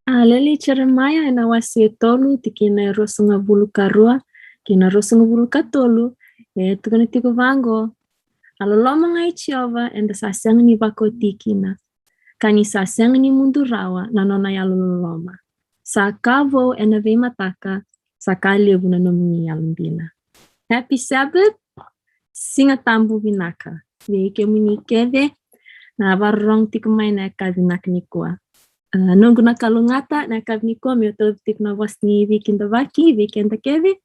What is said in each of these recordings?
Leli Jeremiah na wasi tolu tikina rosunga bulu karua, kina rosunga bulu katolu, tukana tiku vango. Aloloma ngai chiova enda sasang ni bako tikina. Kani sasang ni mundu rawa na nona yaloloma. Sa kavo ena ve mataka, sa kalevu na nomini yalumbila. Happy Sabbath, singa tambu vinaka. Veke muni keve, na varong tiku mai na kavinak nikua. Nungu na kalungata na kavniko mi oto tik na wasni vikinda vaki vikenda keve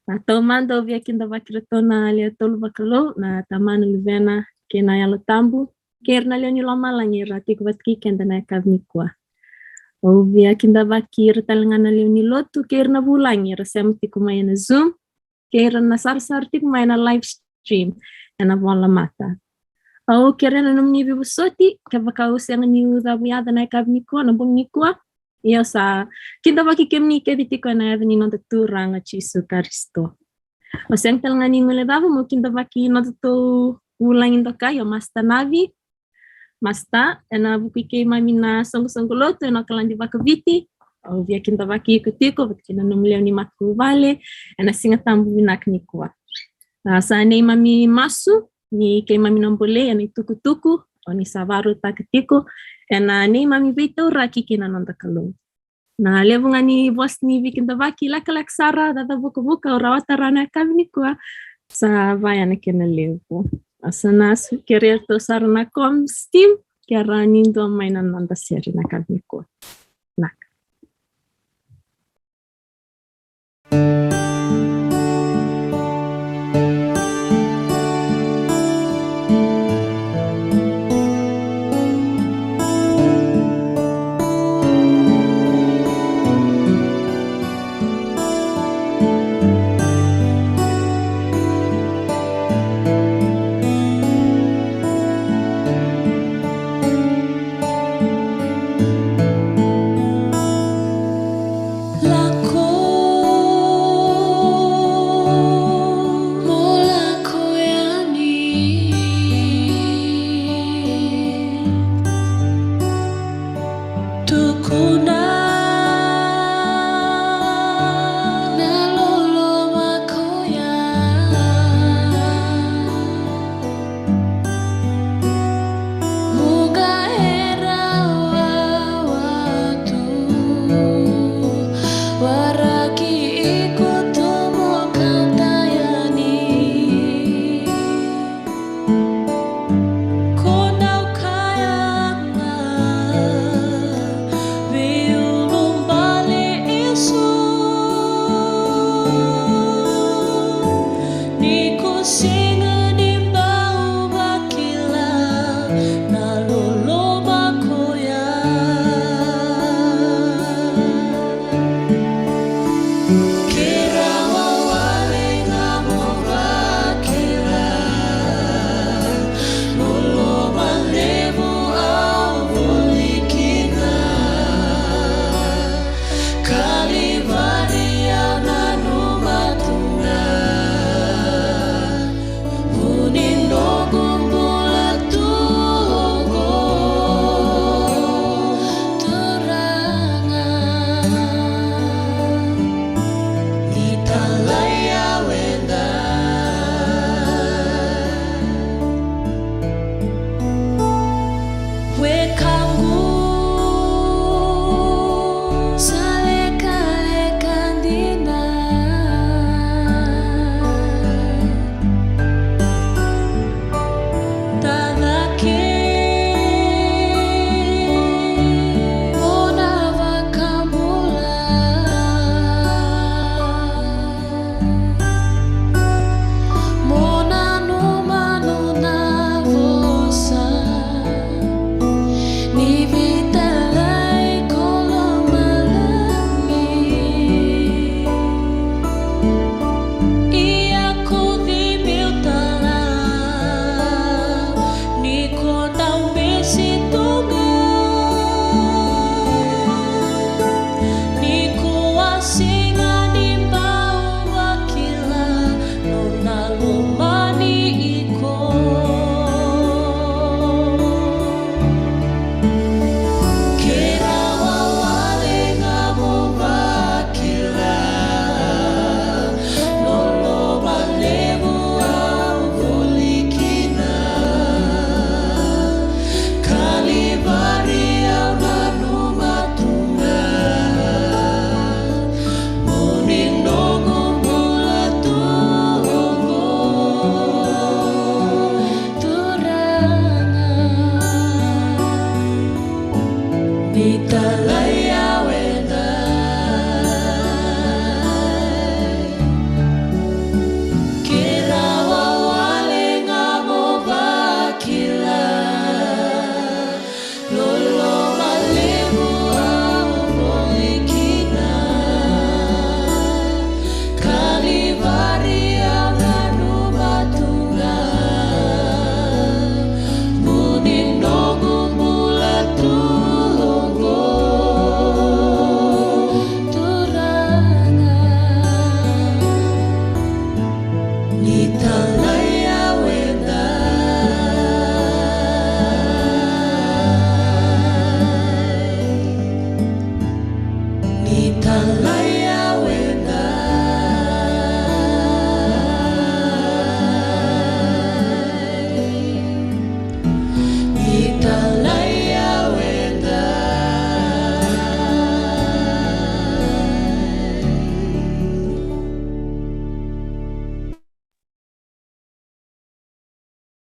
na tomando vikinda vaki retona le tolu vakalo na tamana luvena kena yalo tambu kerna le ni loma langira tik vatki kenda na kavniko o vikinda vaki retalangana le ni lotu kerna bulangi resem tik mai na zoom kerna sar tik mai na live stream na wala mata. Kerana nung ni bibusoti kabakau siang ni uzabiada na kabnikua na bumnikua iyo sa kinda baki kemni keditiko na evani no turanga chisu karisto o siang talanga ni ngulebava mo kinda baki no tu ulang indo kayo masta navi masta ena bukike mamina songo-songoloto no kalandi bakaviti o via kinda baki kutiko bakina no mleo ni maku vale ena singa tambu vinaknikua sa nei mami masu ni kay mami nombole ani tuku-tuku o ni savaru takatiko ena ni mami vito raki kinanonda kalung. Na levo nga ni boss ni vikinda vaki lakalak sara dada buka-buka o rawata rana kavnikua sa vaya na kina levo. Asana kerer to sarana kom steam kera nindo may nananda seri na kavnikua. Nak.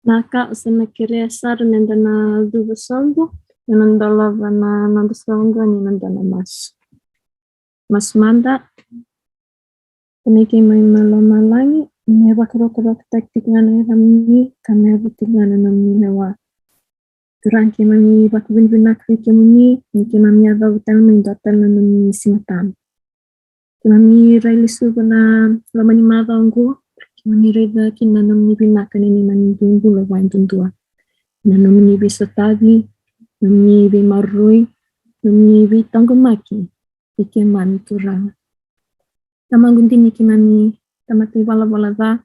Naka usana kiresar nendana dubasongo nanandala vana nandasongo nandana mas manda Pemiki mai malamalangi neva karok taktik ngana namni kamera tingana namni newa durang mami bakubin binak wiki muni niki mami ava utal mai dotal namni singatan mami raili subana lamani mava ongu mami raida kina namni binak ni mami bimbu lo wain tuntua namni bisotagi namni bimarui namni bitanggumaki iki mami turang Tamangunti niki mami tamati wala va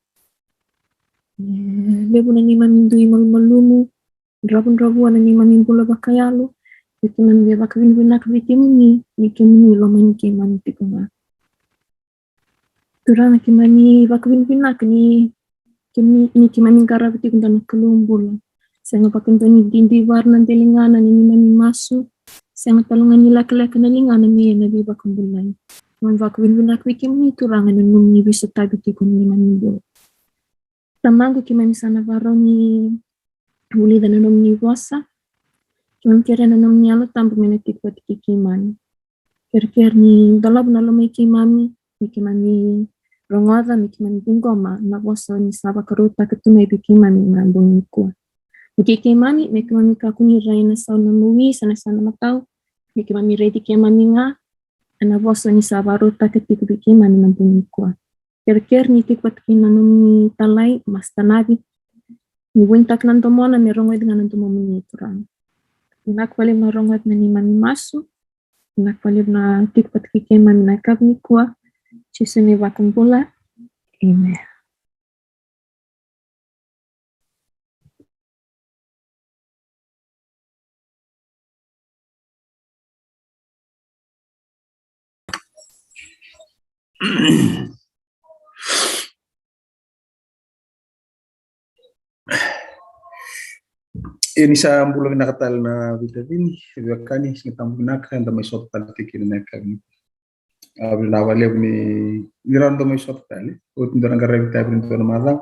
lebu nani mami dui malumu rabu nani mami bula bakayalu niki mami bakawin bunak niki muni lo niki mami tikunga turana ki mami bakawin bunak niki mami garab tikunda nakelumbula senga pakentoni dindi warna telingana nini mami masu senga talungan laki-laki nalingana ni nabi bakambulai man bakawin bunak wiki muni turangan nungi bisa tabi tikun ni mami bula Tamangu ki mami sana varau ni uli dan nom ni wasa kimam kira na nom ni alo tampu menetik buat kiki mami kira ni dalab na lo miki mami rongoda miki mami bingoma na wasa ni saba karuta ketumai biki mami mambung ikua miki mami miki mami kakuni raina sau na muwi sana matau miki mami ready ki mami nga na wasa ni saba ruta ketik biki mami mambung ikua Kira ni tikpat kina nung talay mas tanabi ni wintak nan tomona ni rongoy dengan nan tomona ni turang. Inakwalib na rongoy na ni mami masu. Inakwalib na tikpat kike mami na kab ni kuwa. Chisu ni wakang bula. Amen. Ini sa bulan nakatal na vitamin wakani singatang binaka nda may sot tal tikin na kami abla wale ni nirando may sot tal ut ndara ngara vitamin to na mala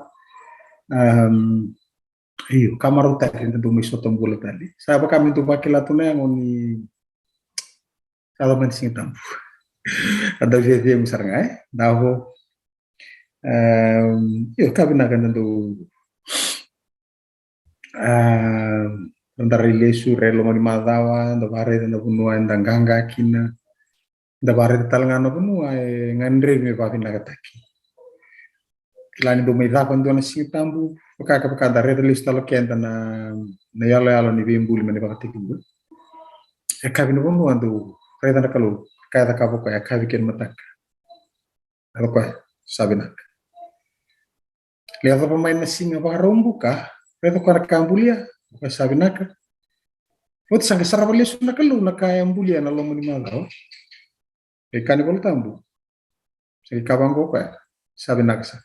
iyo kamaru tal nda may sot bulan tal sa ba kami to bakila to na ngoni kalau man singatang ada vivia musaranga daho iyo kabina kan ndo Ndari lesu relo mani madawa ndabare na bunua ndanganga kina ndabare talangana bunua ngandre me babi nagataki lani do me dapa ndo na sintambu paka dare lesu talo kenda na yalo ni bimbuli mani bakatiki bu kabi no bunua ndo reda na kalu kaya kapo kaya kabi ken mataka ano ko sabinak lihat pemain na singa barombu ka Reto kara kambulia, sabi naka. Wot sang sarabali su nakalu nakayambulia na lomo ni malo. E kani ko tambu. Sige kabango pa, sabi naka sa.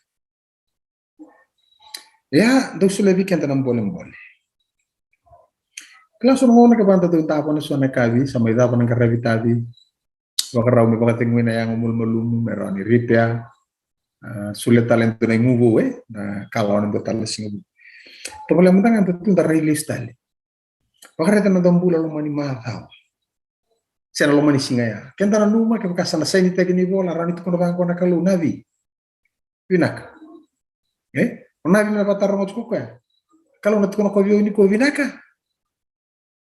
Ya, do sule weekend na boleh. Kelas ono na kabanta do tapo na so nakabi sa may dapo ng karavitabi. Wakaraw mi bakatingwin na yang umul-malum meron ni ripya. Sulit talento na ngubo na kalaw ng total singo. Topole mentang tentu dari list tali. Wakare tan dom bula lo mani matau. Sena lo mani singa ya. Kenta na numa ke bekasana sai ni tagi ni bola rani to kono bangko na kalu nabi. Winak. Nabi na patar mo ko ya. Kalau na kono ko ni ko winaka.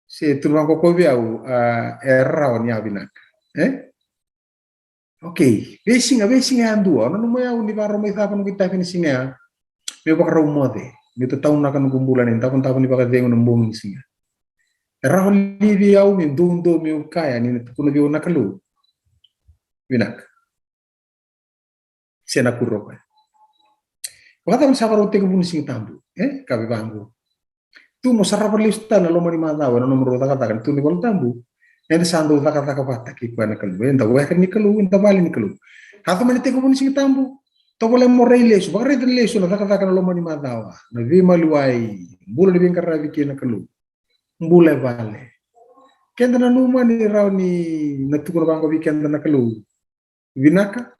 Se turang ko biau erra ni abinak. Okay. Besinga andu. Ono numa ya ni baro mai tapan kita ni singa. Me bakaro mode. Dito taon na kan kumbulan in tapon ni baka dengo ng bong singa. Rahol libi yaw mi dundo mi kaya ni kuno biyo nakalu. Winak. Siya nakuro pa. Wakata man sakaro te kubunin sing tambu. Kabi banggo. Tu mo sarap lista na lomani matawa na numero takatakan tu ni wal tambu. Enda sando takataka pata ki kwa nakalu. Enda wakan ni kalu, enda bali ni kalu. Hato man te kubunin sing tambu. Topole morei lesu, bakare lesu na takataka na lomani matawa. Na vima luai, bula di bingkar ravi na kalu. Mbula vale. Kenda na numa ni raw ni natukuno bangko kenda na kalu. Vinaka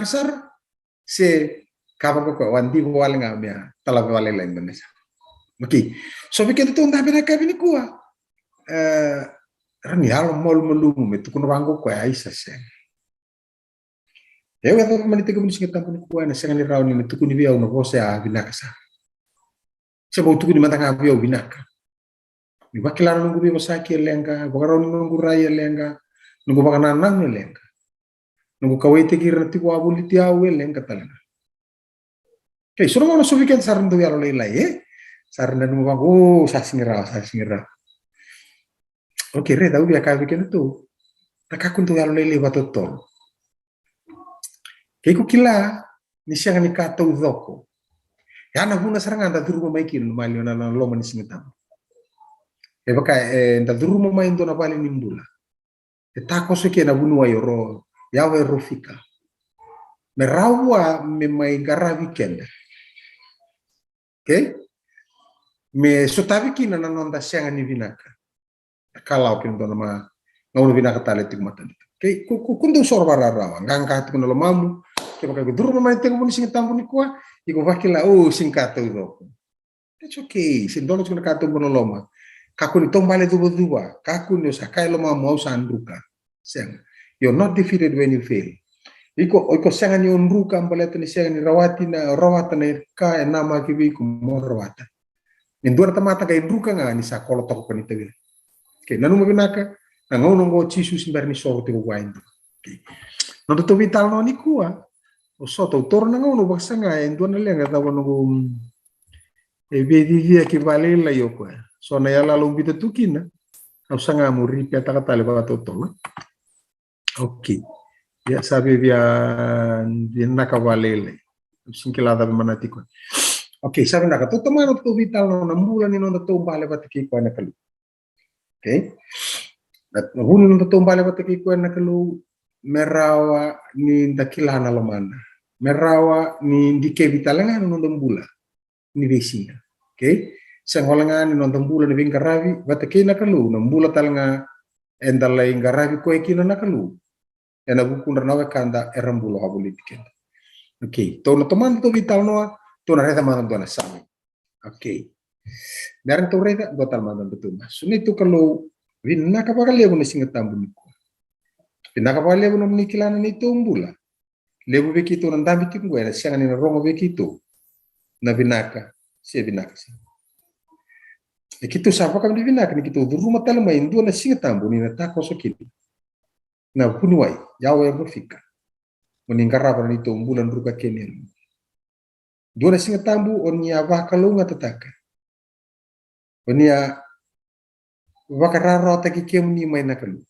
sar se kapa ko wandi wale nga mia talaga wale la Indonesia. Okay. So bikin itu entah bina kabini kuah. Rani halo mol melumu itu kuno bango kuah aisa sen. Ya waktu menit ke menit kita pun kuah nasi ngani rauni itu kuno biau no bose a bina kasa. Sebab itu kuno mantang biau bina ka. Ni bakilar nunggu biau saki lenga, bakar nunggu raya lenga, nunggu bakar nanang lenga. Nunggu kawai tekir nanti kuah buli tiawe lenga talana. Okay, so naman so bikin saran tu yalo lelai saran dan nunggu bango sasingira. Okay, re tahu biar kau bikin itu. Nakakun tu yalo lelai batotol. Kaya kila ni siya ni kata udoko. Ya na huna sarang anda duru mo maikin malio na loma ni singitam. E baka anda duru mo maindo na bali nimbula. E tako so ke na bunu ayoro yawe rofika. Me rawa me mai gara weekend. Okay? Me sotavi kina na nonda siya ni vinaka. Kalau kin do na ma ngawno vinaka tale tik matan. Okay, kundu sorbara rawa ngangka tu na lomamu. Kaya baka duru mo main tengo mo ni singitam ni kuwa. Iko vakila singkato udoko. It's okay. Sindono kuna kato monoloma. Kaku ni tombale duba. Kaku ni sakai loma mau sanduka. Sen. You're not defeated when you fail. Iko senga ni onruka mbaleto ni senga ni rawati na ka nama kiwi ko mo rawata. Indura tamata kay ruka nga ni sa kolo toko ni tawil. Okay, nanu mabinaka nangono ngo chisu simbar ni so te waindo. Okay. No to vital no ni kuwa. O soto torna ngono baksa nga indura na lenga tawo no e vedi via che vale la io qua sono ya la lombita tukina au sanga muri peta katale ba totolo okay ya sabe via naka valele sinkilada manati ko okay sabe naka to mano to vital no nambula ni no to bale batiki ko na kalu okay at hulu no to bale batiki ko na kalu merawa ni dakilana lomana merawa ni dike vitalanga no nambula ni vesina. Okay? Sa ngolangan ni nonton bulan ni Karavi, batake na kalu, nambula talanga endalay Karavi ko ekino na kalu. Ena bukun nawe kanda erambulo habuli bikin. Okay, to na toman to vital noa, to na reta manan to na sami. Okay. Daran to reta gotal manan betul mas. Suni to kalu vinna kapag lewo ni singatam buniko. Vinna kapag lewo ni kilana ni tumbula. Lewo bekito nan dami tingwe na siya ni rongo bekito. Na binaka siya binaka siya. E kito sapa kami di binaka ni kito rumah talama indu na singa tambo ni natako so kito. Na punuai yawe rofika. Meningkara para nito bulan ruka kenel. Dua na singa tambo onia vakalunga tataka. Onia vakararo ta kikem ni mai nakalu.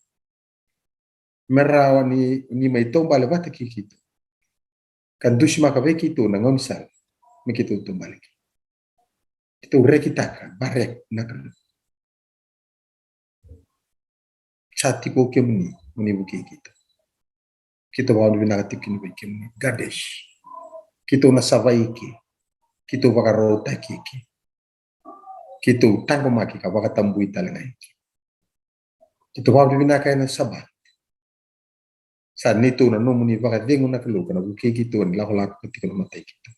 Merawa ni mai tomba lewat kikito. Kan dushma ka vekito na ngomsal. Mikito tumbalik. Itu rekitaka barek nakal. Chati ko kemni muni buki kita. Kita bawa binaka tikini buki kemni gadesh. Kita na savaiki. Kita bakarota kiki. Kita tango maki ka baka tambui talangai. Kita bawa binaka na sabat. Sa nito na no muni baka dengo nakalu kana buki kita ni lako ketika matai kita.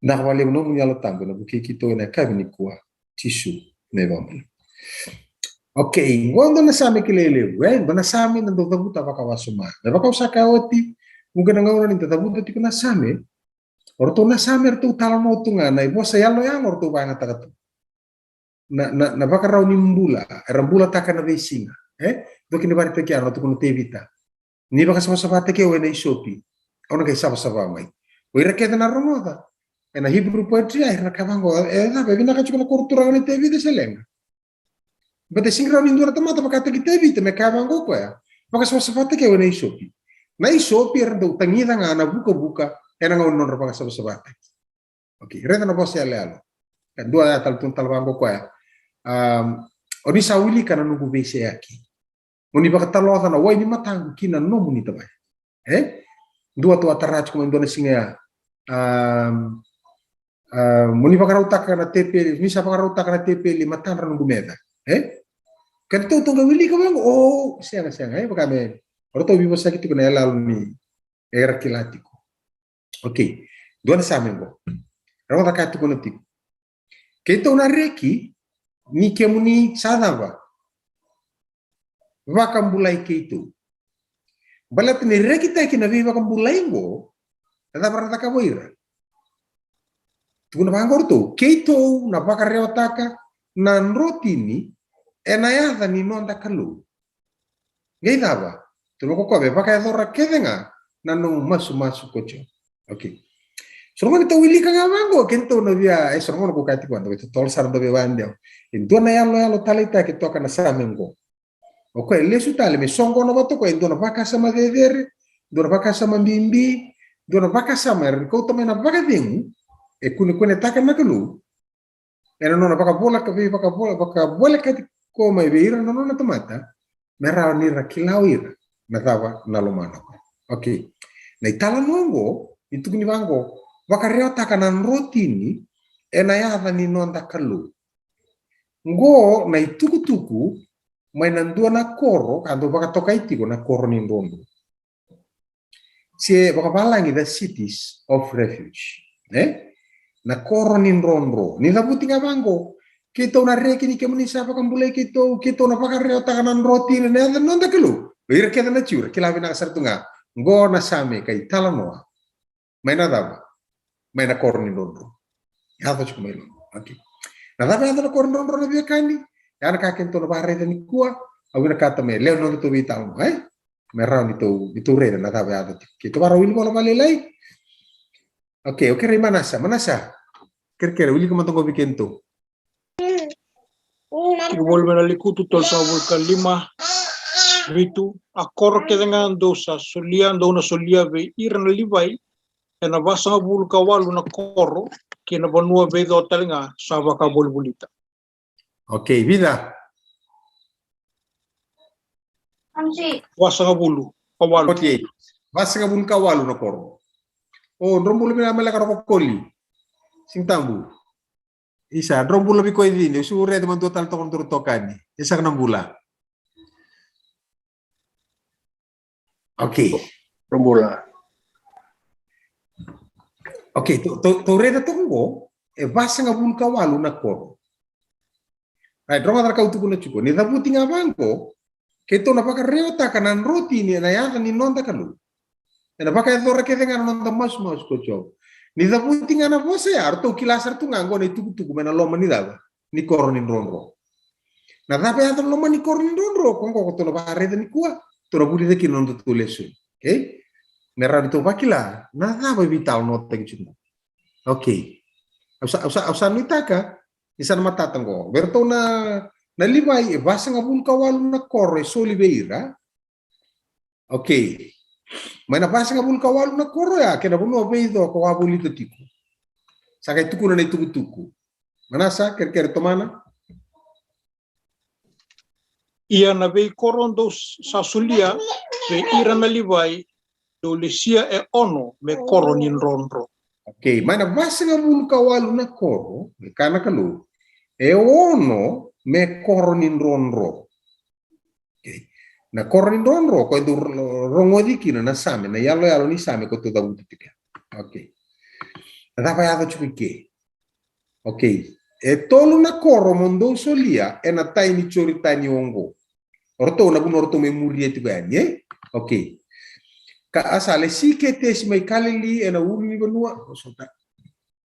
Na wale no munyalo tango na buki kito na kabini kuwa tishu nevamble. Okay, ngondo na sami kilele, ngondo na sami nando tabuta baka wasuma. Na baka usaka oti, mugana ngauna ni tabuta tiko na sami. Orto na sami orto talo no tunga na ibo sa yalo orto banga tagato. Na baka raw ni mbula, rambula taka na vesinga. Doki ni bari teki ano tukuno tevita. Ni baka sama-sama teki wena isopi. Ono kay sama-sama mai. Wira keta na romoda. Na Hebrew poetry akhirnya kavango na bebina ka chukuna kultura ni tevi de selenga. Bete singra ni ndura tamata pakata ki tevi te me kavango ko ya. Maka sabata ke wena isopi. Na isopi rendo tangida nga na buka ena nga non paka sabata. Okay, renda na boss ya lealo. Kan dua tal vango ko ya. Oni sawili kana nugu bese yaki. Muni baka talo na wai ni matang kina no muni tabay. Dua tu atarach ko ndo na singa muni pakarauta kana TP misa pakarauta kana TP 5 tahun nunggu meta kan tu tunggu wili ka bang siang baka me orto bibo sakit ko na lalu ni era kilatiko okay doon sa amin ko rawa ka tu ko natik Keto na reki ni kemuni sadava. Vakambulai keto. Balat ni reki taki na vi vakambulai ngo. Tata parata kaboira. Tuna bangor tu keto na bakareotaka na rotini enayada ni nonda kalu. Gaidava. Tulo ko be bakayadora kedenga na no masu kocho. Okay. Sono kita wili kanga mango kento na via sono ko kati kwando to tol sar do be wande. Ento na yalo talita ke toka na samengo. Okay, lesu tale me songo no bato ko ento na baka sama vedere, do na baka sama bimbi, do na baka sama ko to na baka ding e kune taka na kalu. Era no na baka bola baka bola kati ko mai veira no na tomata. Mera ni rakilawira na tawa na lomano. Okay. Na itala nongo itu kuni bango wakareota kanan rotini enayada ni nonda kalu. Ngo na itukutuku may nandua na koro kando baka toka itiko na koro ni rondo. Si baka balangi the cities of refuge. Na koro ni rondo. Ni labuti nga bango kito na reki ni kemunisa pakambulay kito na pakareota kanan rotini na nonda kalu. Bira kita na ciur kilabi na kasartunga. Ngo na same kay talanoa. May nadaba. May na koro ni rondo. Yato chuk may londo. Okay. Nadaba yato na koro ni rondo na biya kani. Yan kakinto na barreta ni kuwa. Awina kata me leo no to vital mo. Merao nito reda nadaba yato. Kito bara wili ko na malilay. Okay, manasa. Kira wili ko matong ko bikento. Vuelven al ikutu tol sa vulkan 5 ritu akor ke dengan dosa solia ndo na solia ve iran livai na basa vulka walu na koro ke na banua ve do talinga sa baka bulbulita. Okay, vida. Basa bulu kawalu. Okay. Basa vulka walu na koro. Oh, rombulu mina mala karo koli. Sing tambu. Isa, rombulu bi ko idini, sure de man total to kontro tokani. Isa ka nambula. Okay. Rombula. Okay, to reda tongo e basa nga vulka walu na koro. Ay, droma dar kautu kuna chuko. Ni dabuti nga banko, keto na baka reota kanan roti ni na yaka ni nonda kalu. Na baka edora ke dengan nonda mas kocho. Ni dabuti nga na bose ya, arto kilasar tu ngango na tuku mena loma ni daba. Ni koro ni ronro. Na dabe ato loma ni koro ni ronro, kongo ko to na baka reda ni kuwa. To na budi de ki nonda tu lesu. Okay? Nera dito bakila, na dabe vital not teng chuko. Okay. Ausa nitaka, isa na matatanggo. Berto na libay, basa nga vulka walu na koro, so libeira. Okay. May nabasa nga vulka walu na koro ya, kaya nabuno abeido ako wabulito tiko. Sakay tuku na ituku-tuku. Manasa, kere tomana? Ia na vei korondo sa sulia ve ira na livai do lesia e ono me koro nin ronro. Okay, may nabasa nga vulka walu na koro, kana kalu, e ono me koro nin ronro. Okay. Na koro nin ronro, ko itu rongodiki na same, na yalo ni same ko tuda butika. Okay. Na pa yato chupike. Okay. E tolu na koro mondo solia e na taini choritani ongo. Orto na bunorto me murie tuganye. Okay. Ka asale si kete si mai kalili e na uni banua sota.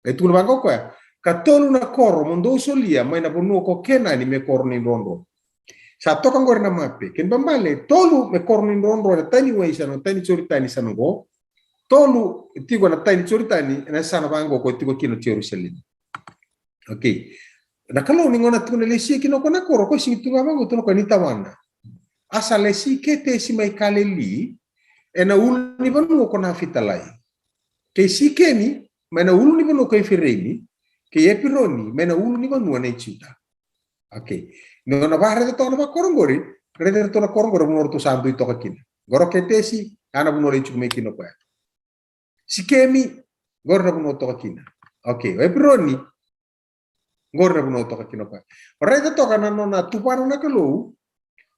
E tu na bango kwa. Ka tolu na koro mondo solia mai na bonua ko kena ni me koro nin ronro. Sa toka ngor na mape ken bambale tolu me koro nin ronro na tani waisa na tani choritani sanongo. Tolu tigo na tani choritani na sana bango ko tigo kino Jerusalem. Okay. Na kalau ni ngona tuna lesi kino kona koro ko singi tunga bango tuno ko ni tawana. Asa lesi kete si mai kaleli e na ulu ni banu ko na fitalai. Ke si keni mai na ulu ni banu ko fireni ke epironi mai na ulu ni banu na ichuta. Okay. No na bahare to na korongori, rede to na korongori mo to sandu ito kakina. Goro kete si ana buno le chume kino pa. Si kemi goro na buno to kakina. Okay, epironi goro na buno to kakina pa. Rede to kana no na tupano na kalo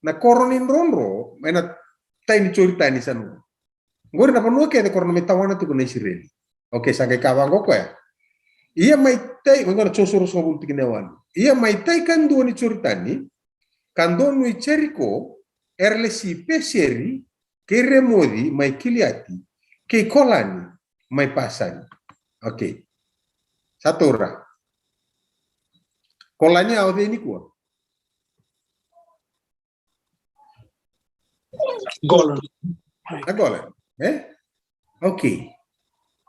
na koronin ronro, mai na taini choritani sanu. Goro na buno ke de korona metawana tu kuna Israeli. Okay, sa kay kawango ko ya. Ia mai tai mangana chosoro so bulti kinewan. Ia mai tai kando ni choritani kando no Cheriko erle si peseri ke remodi mai kiliati ke kolani mai pasani. Oke. Satora. Kolanya au de ni kuwa. Golan. Agora, Oke.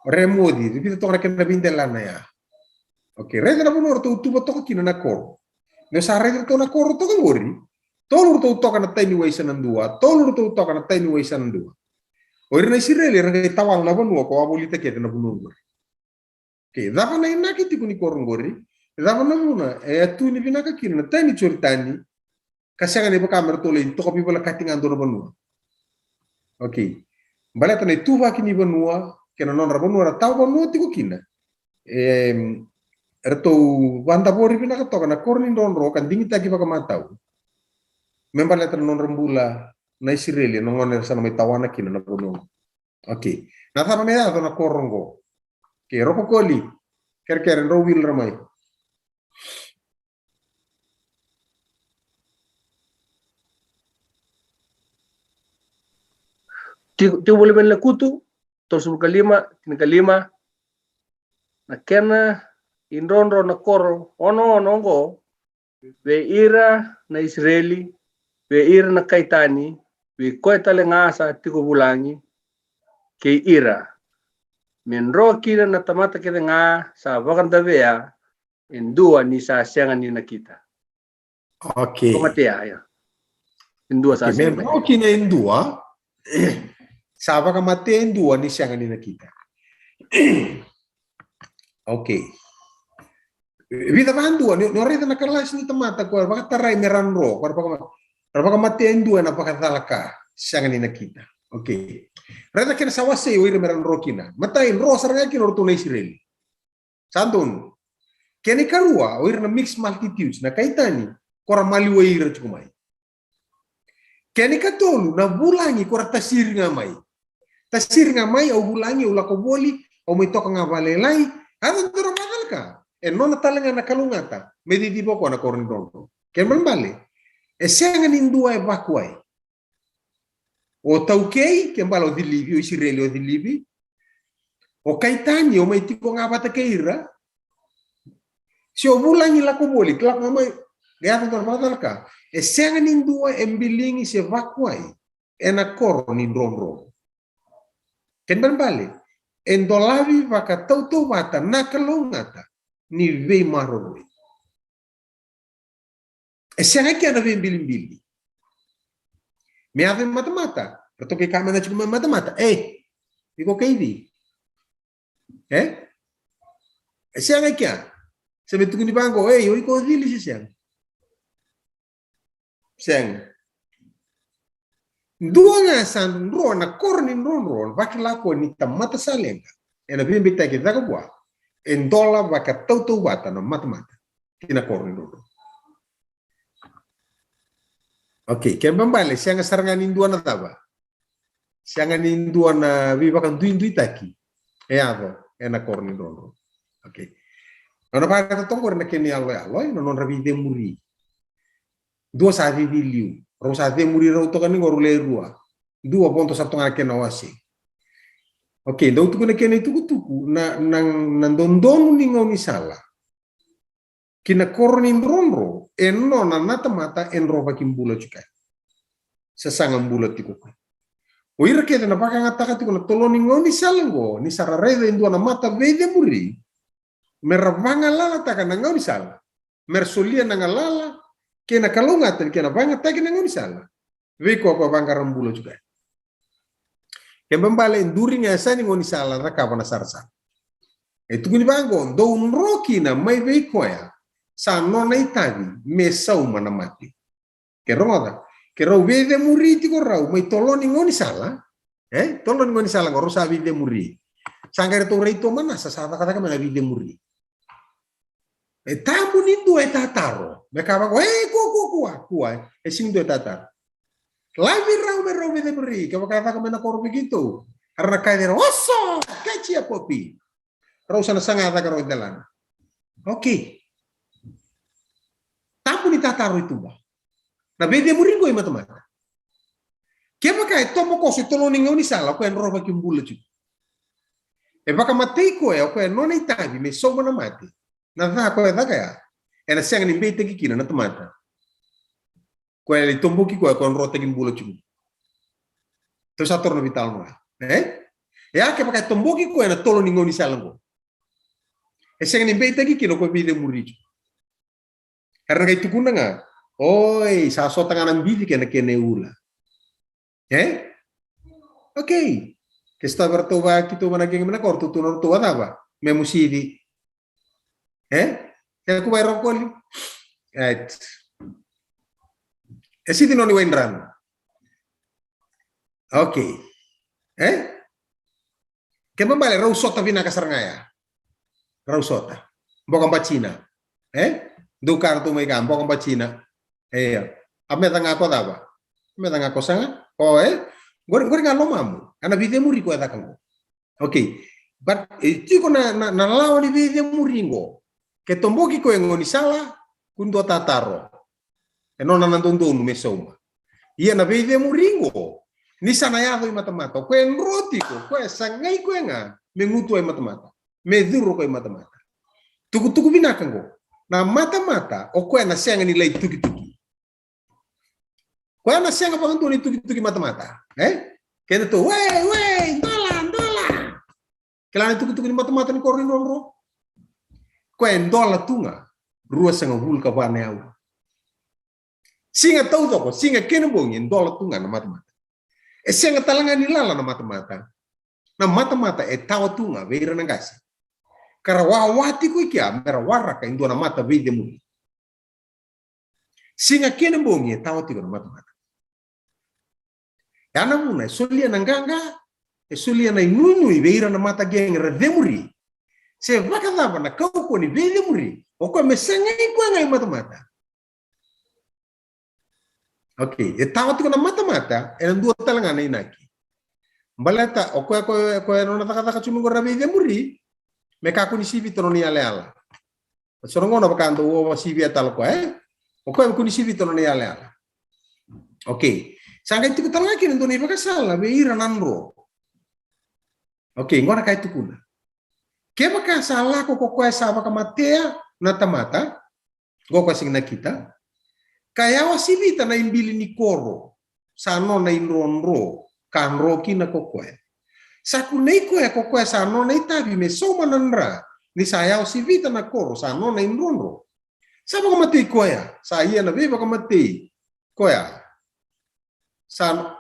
Remodi, dipita tokana kena bindelana ya. Oke, reda na bunor tu tuba toka kina na koro. Ne sa reda to na koro toka ngori. Tolur tu toka na tiny way sanan dua, tolur tu toka na tiny way sanan dua. Ori na sireli rangai tawang na bunua ko abolita kete na bunur. Oke, dava na inaki tikuni koro ngori. Dava na buna tu ni binaka kina na tiny choritani. Kasanga ne bakamer tole toka pibala katingan do na bunua. Oke. Baleta na tuva kini bunua, kena non rabunua ra tawa bunua tiko kina. Erto wanda bori pina katoka na korni ndonro kan dingi taki baka matau. Member letter non rembula na Israeli no ngoner sana mai tawana kina na bono. Oke. Na tama me ato na korongo. Ke roko koli. Ker ro wil ramai. Ti boleh ben kutu torsul kalima na kena indonro na koro ono ngo ve ira na Israeli ve ira na kaitani ve koitale ngasa tiko bulangi ke ira menro kira na tamata kita nga sa bakanta vea indua ni sa siangan ni nakita. Oke. Komatea ya. Indua sa siangan. Menro kina indua saba ka mate indua ni siangan ni nakita. Oke. Vida bandua no reda na kalas ni tamata ko baka taray meranro ko baka mate indua na baka talaka siangan ni nakita. Oke. Reda kena sawase o ira meranro kina. Matai ro saranga kina orto na Israel. Santun. Kene karua o ira na mixed multitudes na kaitani kora mali o ira chukumai. Kene katolu na bulangi kora tasir ngamai. Tasir ngamai au bulangi ula ko boli o mai toka ngabalelai ada toro magalka. Non talenga na kalungata medidi boko na korindongo. Ken bale. Siangan indua e bakwai. O taukei ken balo di Libi o Israel o di Libi. O kaitani o mai tiko ngabata keira. Si o bulangi la ko boli klak ngamai gata toro magalka. Siangan indua embilingi se bakwai ena koro ni ndonro. Ken bale. Endolavi vaka tautou wata nakalongata ni vei maroroi. Sianga kia na vei mbili. Me ave mata-mata. Perto ke kamera cuma mata-mata. Iko kaidi. Sianga kia. Sabi tuku ni bango. Iko dili si siang. Siang. Dua nga san ro na korni ron vaki lako ni tamata salenga. Ena vei mbita ke zaka bua. Endola vaka tautou wata na mata-mata. Tina korni ron. Oke, ken bambale sianga sarangan indua na taba. Sianga indua na viva kan duin taki. Ado, ena korni ron. Oke. Nona para tongkor na keni aloi non ravi de muri. Dua sa vivi liu. Rosa de muri ro to kan ngor le rua. Dua ponto sa tonga ken awasi. Oke, do tu ken tuku na nang dondon ni ngoni sala. Kina korni ronro no na mata en roba kimbula juga. Sesangam bulat tiku. O ira kete na baka ngataka tiku na toloni ngoni salango ni sarareda indua na mata vede muri. Meravanga lala taka na ngoni sala. Mersolia na ngalala kena kalungatan kena banga taki na ngoni sala. Veko apa banga rambula juga. Kembali enduri ngasa ni ngoni sala raka na sarsa. Itu gini bangon do unroki na mai veko ya. Sa nona itavi mesa umana mati. Kerongoda. Kero vede muri tiko rau mai toloni ngoni sala. Toloni ngoni sala ngoro sa vide muri. Sangare to reito mana sa sa kata kama vide muri. Tamu ni dua tataro. Mereka bago kuai. Sing dua tatar. Lavi rau vede muri. Kau kata kama na koro begitu. Karena kaya oso kacia popi. Rau sana sanga karo dalan. Okay. Tapu ni tataro itu ba. Na bede muringo i mata-mata. Kema kai tomo ko se tolo ningo ni sala ko en roba ki mbula ju. E baka matei ko e ko en nona itabi me so na mate. Na va ko e daga ya. E na senga ni bete ki kina na tomata. Ko e tombo ki ko en rota ki mbula ju. To sa torno vital no. E ake baka tombo ki ko en tolo ningo ni sala ngo. E senga ni bete ki kina ko bede muriju. Karena kai tukuna nga. Oi, sa so tanganan bidi kena kene ula. Okay. Che sta per tova chi tu managing mana kortu tu non tua dava. Me musidi. Che ku vai roccoli. E siti non ni wendran. Okay. Che mambale rausota vina kasarngaya. Rausota. Bokang bacina. Dukar tu mai gam bokang bacina. Ame tanga ko dava. Ame tanga ko sanga. Gori ngalo mamu. Ana vide muri ko ada kango. Okay. But tiko na lawa ni vide muringo. Ke tomboki ko ngoni sala kundo tataro. E non nandondo no mesoma. Ia na vide muringo. Ni sana ya i mata-mata. Ko en rotiko, ko sangai ko nga mengutu ai mata-mata. Me duro ko ai mata-mata. Tuku-tuku binakango. Na mata-mata o ko na senga ni lay tuki-tuki. Ko na senga pa ni tuki-tuki mata-mata. Kaya to, dola. Kailangan tuki-tuki ni mata-mata ni korin ro. Ko en dola tunga. Rua senga hulka ba na yaw. Singa tau to ko, singa kenebong en dola tunga na mata-mata. E senga talanga ni lala na mata-mata. Na mata-mata e tawa tunga veira na gasi. Kara wawati ko ikia mera waraka indo na mata veide mu. Singa kenebong e tawa tigo na mata-mata. Yana muna solia nanganga e solia na inunu i veira na mata geng redemuri. Se vakadava na kau ko ni vedemuri. O ko me senga iko ngai mata-mata. Okay, e tawa tigo na mata-mata e nandua talanga na inaki. Baleta o ko no na taka chumungo rabe vedemuri. Me kaku ni sivi tono ni ale-ala. Sorongo na bakando o sivi atal ko O ko ni sivi tono ni ale-ala. Okay. Sangkai tiku talanga kini ndoni bakasala be ira nanro. Okay, ngora kai tukuna. Ke bakasala ko esa bakamatea na tamata. Go ko sing na kita. Kaya wasibita na imbili ni koro. Sano na inronro. Kanro kina kokoe. Sakunei ko e kokoe sano na itabi me soma nanra. Ni saya wasibita na koro sano na inronro. Sa bakamatei ko ya. Sa iya na be bakamatei ko ya. Sano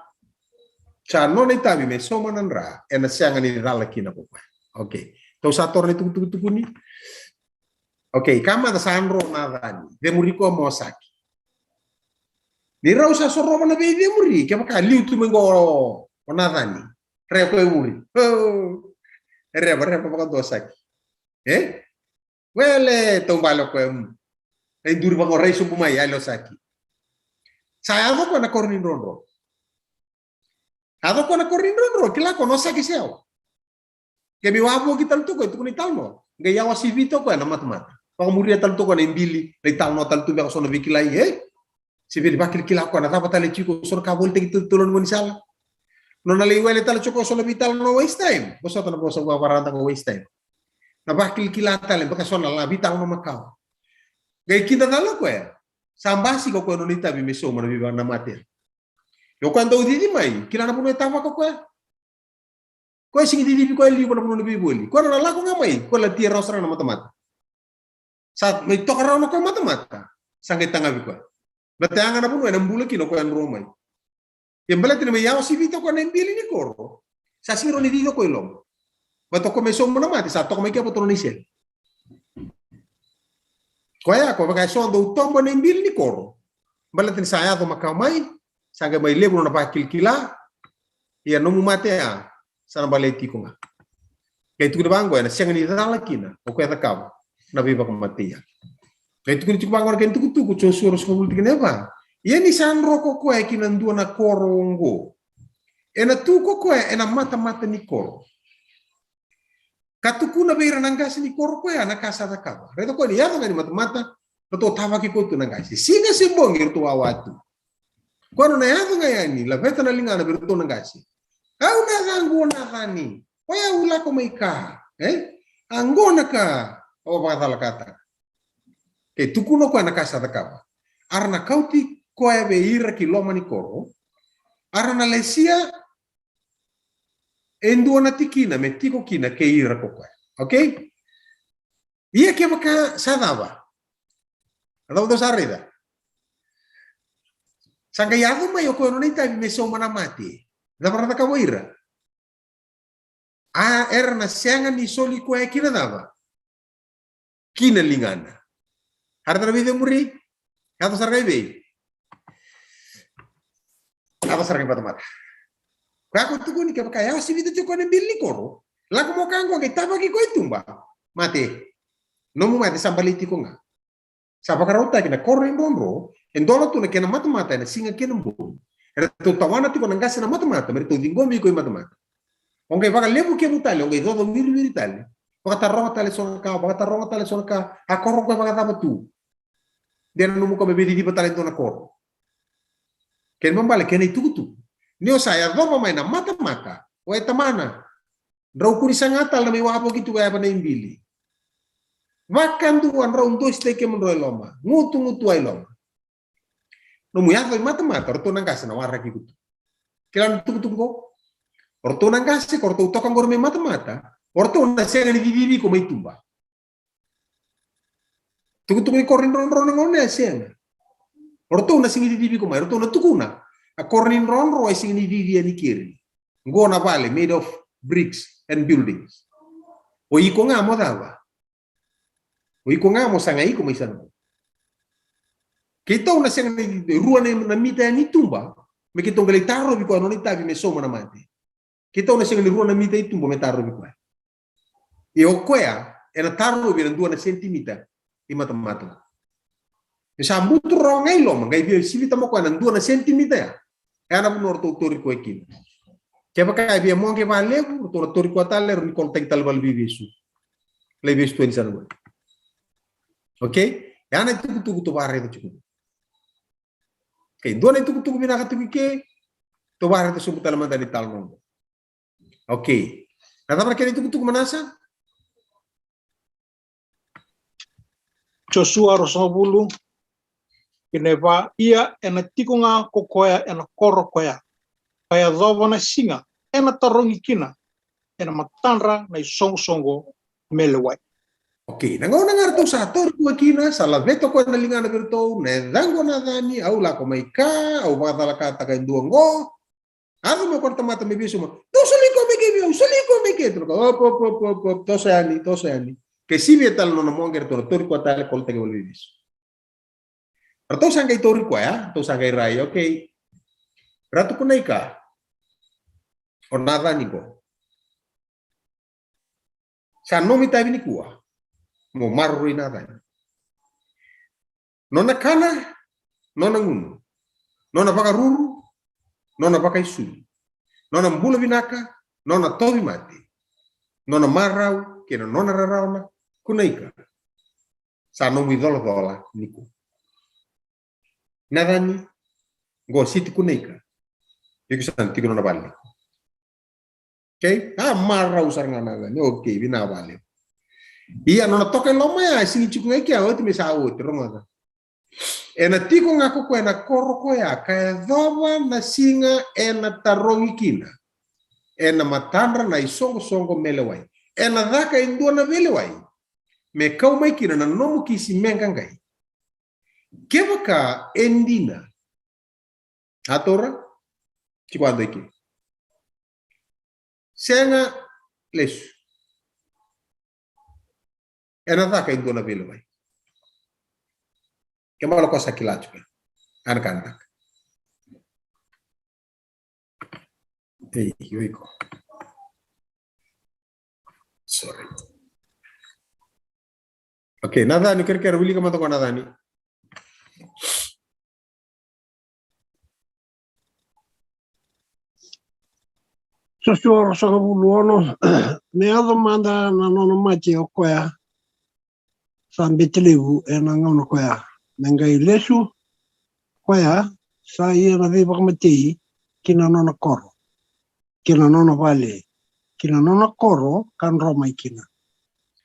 na itabi me soma nanra. E na sianga ni rala kina kokoe. Okay. Tau sator ni tuku ni. Okay, kama na sanro na dani. Demuriko mo saki. Ni rausa soroma na be demuri. Kaya maka liu tu mengo na dani. Reo ko muri. Reo baka dosaki. Wele tombalo ko em. Ay duri bang oray sumumay alo saki. Saya ko na kornin ronro. Ako ko na kornin ronro. Kila ko no saki siya. Kaya biwabo kita to ko ito ni talmo. Gayawa si Vito ko na mata-mata. Baka muri talto ko na imbili. Na talmo talto ba ko so na bikilay Si Vito bakil kila ko na dapat ali chiko so ka volte kita tulon mo ni sala. No na liwele tal chiko so na vital no waste time. Boso to na boso wa paranta ko waste time. Na bakil kila tal baka so na vital no makao. Gay kita dalo ko Sambasi ko no nita bi meso mo na biba na mater. Yo kwando di mai kila na puno etapa ko Ko sing di ko li ko na puno bi boli. Ko na la ko ngamai ko la tira rosra na mata-mata. Saat may to karaw na ko mata-mata. Sangay tanga bi ko. Batanga na puno na mbula kino ko en romay. Yang bala tinamay yaw si Vito ko na imbili ni Koro. Sa siro ni Vito ko ilong. Bato ko meso mo na mati sa to ko may kaya patro ni siya. Kaya ko bagay so do tombo na imbili ni Koro. Bala tin saya to makamay. Sangay may lebro na pakilkila. Iya no mumate sana baleti ko nga. Kaya ito ko na banggo na siyang nilalaki na. O kaya takaw. Nabiba ko matiya. Kaya ito ko na banggo na kaya tukutuko. Chosuros ko bulti ka neba. Yan isang roko ko kinandua na korongo. E na tuko ko na mata-mata ni Koro. Katukuna beira nangasi ni koro ko ya na casa da kaba. Reto ko ni yato ngani mata-mata, to tava ki ko tu nangasi. Singa simbongi tu awatu. Kono na yato ngayani, la veta na lingana berto nangasi. Au na zangu na hani. Oya ula ko maika, angona ka o bakatala kata. Ke tukuno ko na casa da kaba. Arna kauti ko ya beira kiloma ni koro. Arna lesia enduana tikina metiko kina ke ira ko. Okay? Ia ke baka sadaba. Atau do sarida. Sanga yado mai ko no nita meso mana mati. Da parata ka boira. Era na sianga ni soli ko e kina dava. Kina lingana. Harta na video muri. Atau sargai be. Atau sargai mata-mata. Kako tuku ni ke baka ya si video ko ne billi koro. Laku mo kango ke taba ki ko itumba. Mate. No mo mate sambaliti ko nga. Sapa karauta kina koro indonro, endola tu na kena mata-mata na singa kena mbo. Era tu tawana tu ko nangasi na mata-mata, mere tu dingomi ko mata-mata. Onge baka lebu ke butale, onge dodo miri tale. Baka taronga tale sonka, a koro ko baka taba tu. Dia numu ko bebedi di batale to na koro. Ken mambale kena itu. Nio saya doba mai na mata-mata. O eta mana? Rau kuri sangatal na may wapo gitu kaya pa na imbili. Wakan tuan rau dois teke menroy loma. Ngutu ay loma. No muyato ay mata-mata. Orto nang kasi na warra kikutu. Kailan tungko? Orto nang kasi, orto utokang gorme mata-mata. Orto na siya nga vivivi ko may tumba. Tungko ni korin ron ngone siya nga. Orto na singi vivivi ko may. Orto na tukuna. A korin ron ay singi vivivi ni kiri. Ngona vale, made of bricks and buildings. O iko nga mo dawa. O iko nga mo sanga iko may sanmo. Kita una siyang ruan na mita ni tumba, may kitong galitaro biko ano ni tabi may soma na mati. Kita una siyang ruan na mita ni tumba may taro biko. E o koya, e na taro biko na 2 sentimita i mata-mata. E sa mutu ro ngay loma, ngay biyo silita mo ko na 2 sentimita ya. E ana mo norto tori ko ekin. Kaya baka biya mo ke vale ko tori ko tale ro ni kontek talbal bibisu. Lebih tu insan mo. Okay? Yana tuku to bare to chuku. Okay, dona tuku binaka tuku ke to bare to subutal man dari talmon. Okay. Nata para kene tuku manasa? Joshua Rosabulu ineva ia ena tikunga kokoya ena koro koya. Kaya dovana singa ena tarongi kina ena matanra na songo melewai. Okay, nangona ngarto sa tor ko kina sala veto ko na lingana berto ne dango na dani au la ko mai ka au ba la kata ka nduongo. Ado me corta mata me biso mo. To soli ko me ke tro. Op to seani. Que si vetal no monger tor ko tale kolte ke volvis. Arto sangai tor ko ya, to sangai rai, okay. Ratu ko nai ka. O nada ni ko. Sa no mi tabi ni kuwa. Mo marro nada. Nona kana, nona ngunu. Nona baka ruru, nona baka isuli. Nona mbula binaka, nona tobi mati. Nona marau, kena nona rarauna, kunaika. Sa no mi dola niku. Nada ni, go siti kunaika. Yuk santi nona bali. Okay? Marau saranga nada ni, okay, bina bali. Iya nona toke loma ya sini chuku eki a oti mesa oti ronga. Ena tiko ngako ko ena koro ko ya kaya dhova na singa ena tarongi kina. Ena matandra na isongo melewai. Ena dhaka indua na melewai. Me kau mai kina na nomu kisi mengangai. Kebaka endina. Atora? Chikwando iki. Senga lesu. Ena dhaka indua na melewai. Kemana kau sakila juga, anak-anak. Yoiko. Sorry. Okay, nada ni kira-kira willy kamu tahu nada ni. Sosoro sa buluono me ado manda na nono machi o koya sa betelevu e na ngono koya mengai lesu koya sa ia na viva kamati kina nono koro kina nono vale kina nono koro kan roma kina.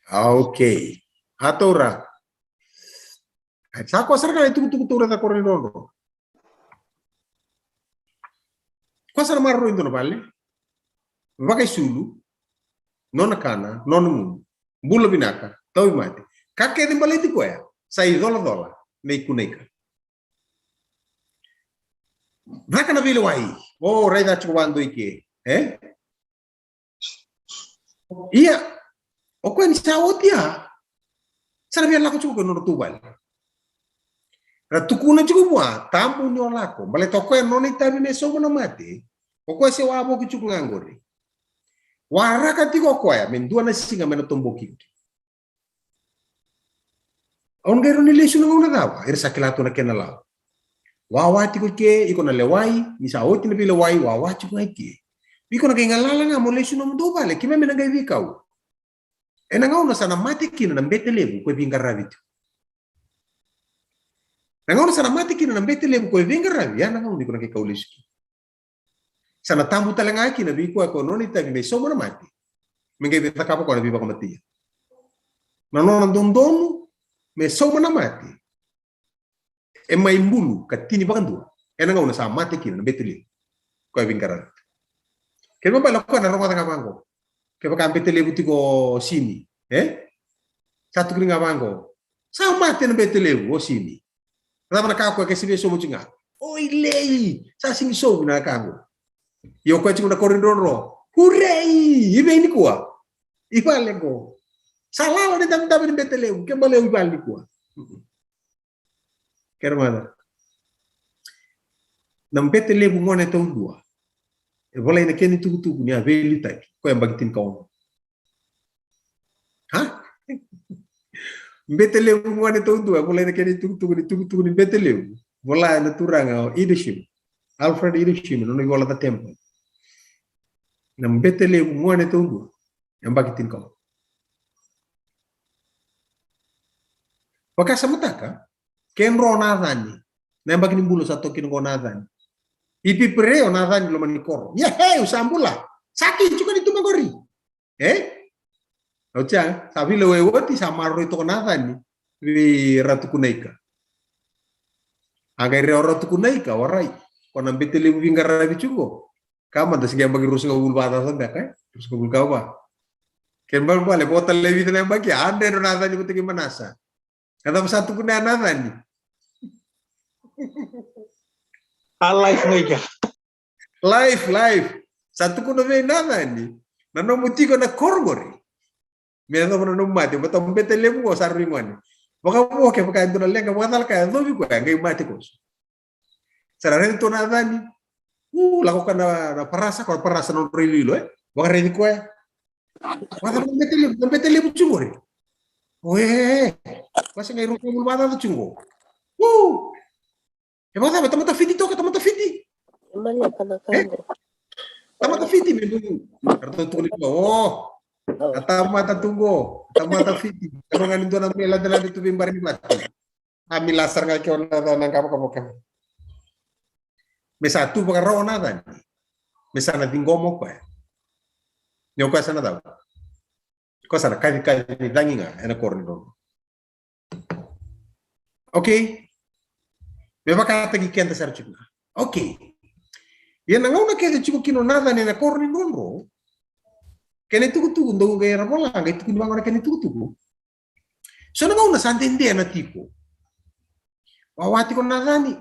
Okay. Atora. Sako asar kali tuku da korni rondo. Kwasar marro indo no vale. Vakai sulu. Nona kana, nona mu. Bula binaka, tau mate. Kake de baleti koya. Sai dola nei kuneka. Vaka na vile wai. Oh, rai da chuando ike. Iya. O kwen sa otia. Sara via lako chuko no tubal. Ra tukuna chuko bua, tampu nyo lako. Bale to kwen no ni tabi me so na mate. O kwen se wabo ki chuko ngangori. Waraka tiko koya mendua na singa mena tomboki. On gero ni lesu ngona dawa, ir sakilato na kenala. Wawa tiko ke iko na lewai, misa oti na lewai wawa tiko ke. Biko na kengalala nga mo lesu no ndo vale, kime mena ngai vikau. Ena ngauna sana mate kina na mbete lebu ko vinga ravito. Na ngauna sana mate kina na mbete lebu ko vinga ravi, ya na ngauna iko na ke kaulesu. Sana tambu talanga kina biko ko noni tabi me so na mate. Mengai beta kapo ko na biba ko matia. Na nona dondonu me so na mate. E mai mbulu katini bakandu. Ena ngauna sa mate kina na mbete lebu ko vinga ravi. Kema bala ko na ronga tanga bango. Kaya baka betele butiko sini, satu kring abango, sa mate na betele o sini. Rama na kako kasi beso mo tinga. Oi lei, sa singi so na kango. Yo ko tinga na korindoro. Hooray! Ibe ni kuwa. Ibale ko. Salala ni dam ni betele, ke bale ibale ni kuwa. Kermana. Nam betele bu ngone to dua. E volei na keni tuku ni aveli tai ko yang bagitin kau. Ha? Betele mo ne to dua volei na keni tuku ni betele. Volai na turanga leadership. Alfred leadership no ni vola da tempo. Na betele mo ne to dua yang bagitin kau. Wakasa mataka ken ro na dani. Na bagini bulu sa tokin ko na dani. Ipi preo nadhani lo manikoro. Ya usambula. Saki juga itu magori. Ocha, sabi lo wewoti samaro itu nadhani vi ratu kunaika. Agai ratu kunaika warai. Kona betele vinga ravi chugo. Kama das gem bagi rusuga bulbata sampai kai. Rusuga bulkawa. Ken bale bota levi tena bagi ande no nadhani buti manasa. Kata satu kuna nadhani. Live ngaja. Live. Satu kuno ve nada ni. Nano mutiko na korgori. Mena no no mate, bota mbete lemu o sarrimani. Baka mo ke baka ndona lenga mwadal ka no bi ko ngai mate ko. Sarare to nada ni. Lakukan na parasa ko parasa no rililo Baka redi ko Wala mbete lemu chungori. Oe. Kasi ngai ro ko mulbada do chungo. Bota tamata fiti toka tamata fiti. Mali kana kango. Tamata fiti me kartu tukuli ko. Tamata tunggo. Tamata fiti. Kalau ngani dona mela dala itu bimbari mati. Ami lasar ngai ko na nang kapo. Me satu baka ro nada ni. Me sana dingomo ko. Nyo ko sana daw. Ko sana kai danginga ena korno. Okay. Beba kata kenta sar chukna. Okay. Ya nangau na kete chuko kino nada ni na korni nonro. Kene tuku ndo ngai rabola ngai tuku bango na kene tuku. So nangau na santende na tipo. Wawati ko nada ni.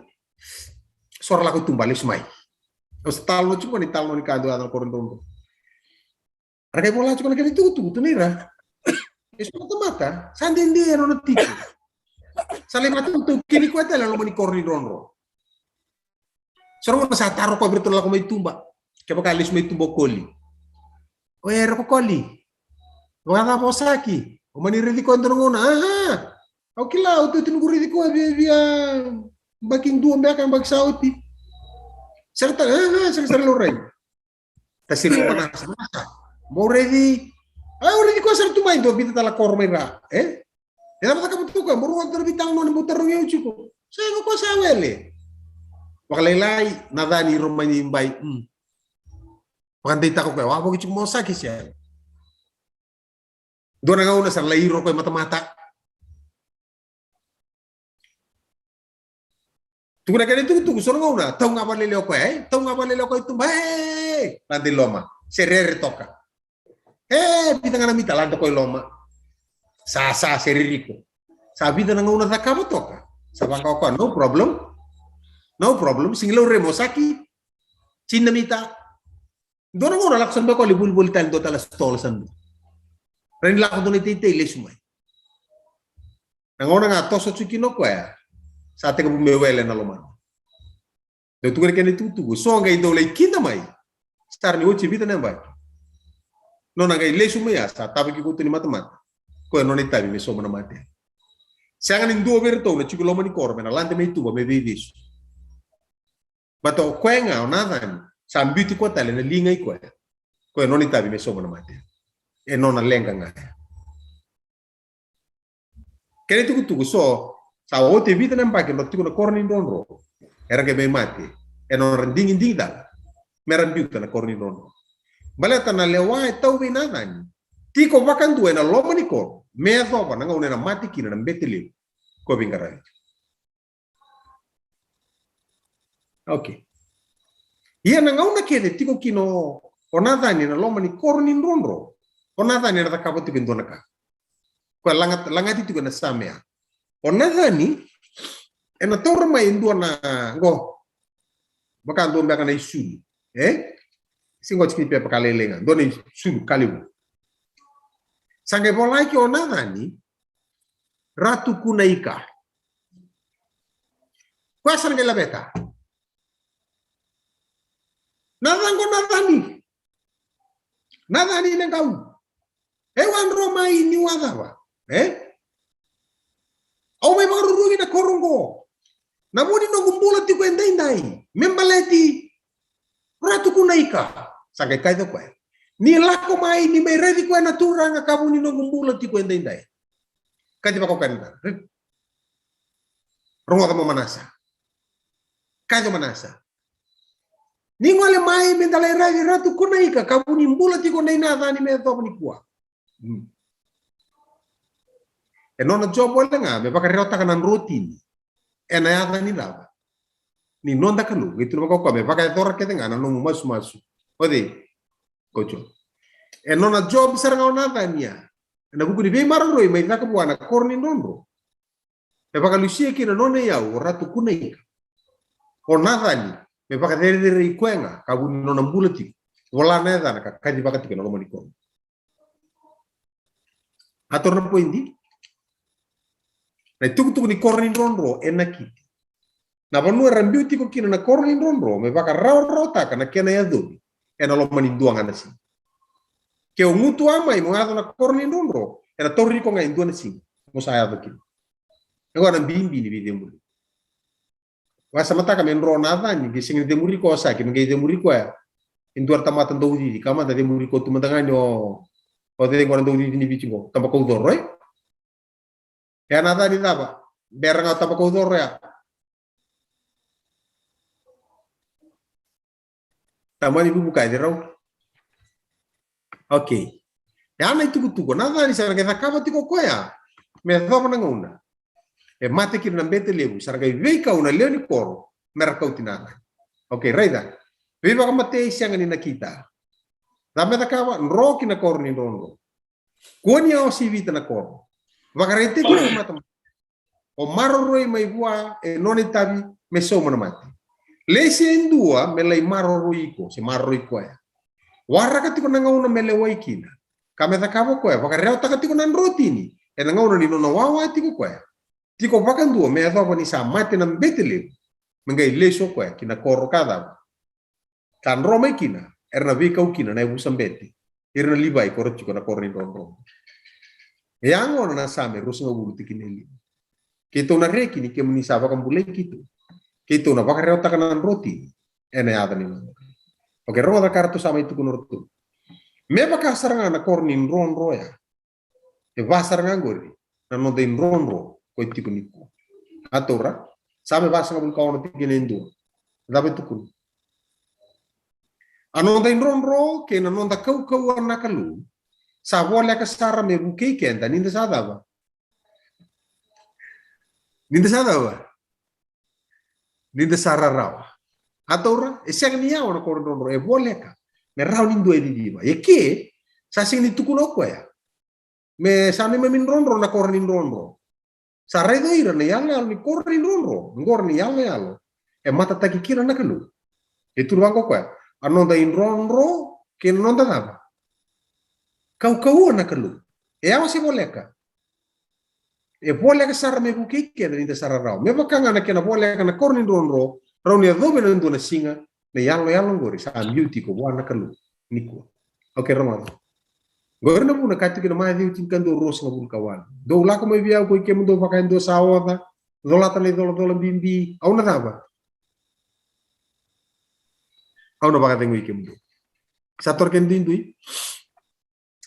Sora la ko tumbalis mai. Os talo chuko ni talo ni kando adal korni nonro. Rakai bola chuko na kene tuku tunira. Eso mata santende na tipo. Sale matuto kini ko tala lo mani korni ronro. Soro na sa taro ko berto la ko may tumba. Kaya kalis may tumbo koli. Oye ro ko koli. Wala po saki. O mani redi ko ndro ngona. Aha. Okay la auto tinuguri di ko via baking duo mbaka mbak sauti. Serta sar lo ray. Tasir manasa. Already kuasa tu main do bita tala kormera. Ela mata kamu tuka muru terbitang non mutar yo chuko. Saya ko sa wele. Wakalai nadani romani mbai. Pandai tako ko wa bo ki mo sakis ya. Dona nga una sa lairo ko mata-mata. Tuguna kani tu soro nga una, tau nga balele ko tau nga balele ko itu bae. Nanti loma, serere toka. Bita nga namita lando ko loma. Sa seririko. Sabi na nga una takamo toka. Sabi ko no problem. No problem, singlaw remosaki. Chinamita. Dona nga una laksan ba ko libul-bul tal do talas tolsan. Ren la ko donite tele sumai. Ngona nga toso chukino ko ya. Sa te ko mewele na loman. Do tu kene tutu so nga ido le kinda mai. Star ni uchi bita nembay. No nga ile sumai ya sa tabi ki kutu ni mata-mata. Ko non itabi me so mana mate. Sangan indo berto na chuko lomani korbe na lande me tuba me vivis. Bato kwenga onadan sa ambiti ko tale na lingay ko. Ko non itabi me so mana mate. E non allenga nga. Kene tuku so sa ote vita na mbake no tuku na korni ndonro. Era ke me mate. E non rending dal. Meran biuta na korni ndonro. Baleta na lewa e tau na nani. Tiko vakan tu na loma ni kor. Me adoba na ngone na mati kina na beteli. Ko bingara. Okay. Ia na ngauna kede tiko kino onadani na loma ni korni ndonro. Onadani na takabo tu kindona ka. Kwa langati tu na samea. Onadani ena torre mai indua na go. Baka ndo mbaka na isu. Singo chiki pe pakalelenga. Ndoni su kalibu. Sange bolai ki onadani ratu kunaika. Kwa sange la beta. Nadani. Nadani nengau. Ewan Roma ini wadawa. Au mai marurugi na korongo. Na mudi no gumbula ti ko endai. Membaleti ratu kunaika. Sage kaido ko. Ni lako mai ni mai redi ko na turanga kabuni no gumbula ti ko endai. Kadi ba ko kanda. Rongo mo manasa. Kaido manasa. Ni ngole mai mendale ratu kunaika kabuni mbula ti ko endai na ni me to ni kuwa. E non job wala nga me baka rota kanan routine e na yata ni lava ni non da kalu gitu baka ko me baka tora kete nga no masu ode kocho e non job saranga ona tania na buku di be maroi mai ka buana korni nonro e baka lucie ki no ne yau ratu kunai ona tani me baka dere ikwenga kabuni no nambulati wala na da ka kadi baka tikeno mo ni ko ator na poindi na tuku ni korni ronro enakiti na banu rambiuti ko kina na korni ronro me baka rota kana kena ya do ena lo mani duanga nasi ke umutu ama mo ngado na korni ronro era torri ko ngai duanga nasi mo saya do kin ngora bimbi ni bidemu wasa mata ka menro nada ni gising de muri ko sa kin ngai de muri ko ya induar tamatan do di kama de muri ko tumandanganyo Pode ngora do ni bicingo tambako dorro ya nada ni naba beranga tambako dorro ya tamani buka de raw okay ya na itu tuko nada ni sarga takaba tiko koya me do na nguna e mate ki na bete lebu sarga veika una leoni koro merkautinana okay raida viva kama te sianga ni nakita Dame da kawa roki na korni rondo. Kuoni au si vita na korno. Vakarete ko mata. O maroroi mai bua e noni tabi me so mana mati. Lese endua me lei maroroi ko, se maroroi ko ya. Waraka tiko nanga una mele waikina. Kame da kawa ko ya, vakareo taka tiko nan rotini. E nanga una ni nona wawa tiko ko ya. Tiko vakandua me adwa ni sa mate na mbetele. Mengai leso ko ya kina korro kada. Kan roma kina. Erna vika ukina na busam beti. Erna libai korot chiko na korni rondo. Yang ona na same rusunga bulu tikineli. Kito na reki ni ke munisaba kambule kito. Kito na vakareo takanan roti. Ene ada ni. Oke, rongo da kartu sama itu kunur tu. Me baka saranga na kornin ronro ya. E va saranga gori. Na no de ronro ko tipo niku. Atora, sabe va saranga bul kawono tigenendo. Dabe tukun. Ano da ronro ke na no da kau na kalu. Sa vola ka sara me buke kenda ninda sadava. Ninda sadava. Ninda sara rawa. Atora, e sega niya ona ko ronro e vola ka. Me rau nindo e diva. E ke sa sing ni tukun ko ya. Me sami me min ronro na kornin ronro. Sa redo ira na yalla ni kornin ronro. Ngor ni yalla. E mata taki kira na kalu. E tu wango ko. Ano da in ronro ke non da nava. Kau na kalu. E awa si boleka. E boleka sara me buki ke da sara rau. Me bakanga na ke na boleka na kornin ronro. Rau ni adobe na ndo na singa. Na yalla ngori sa beauty ko wana kalu. Niku. Oke ramad. Gor na muna kati kina mai diu tinkando ros nga bul kawan. Do la ko mai via ko ke mundo bakain do sawa. Do la tale do bimbi. Au na daba. Au na baka tengu ke mundo. Sator ken dindui.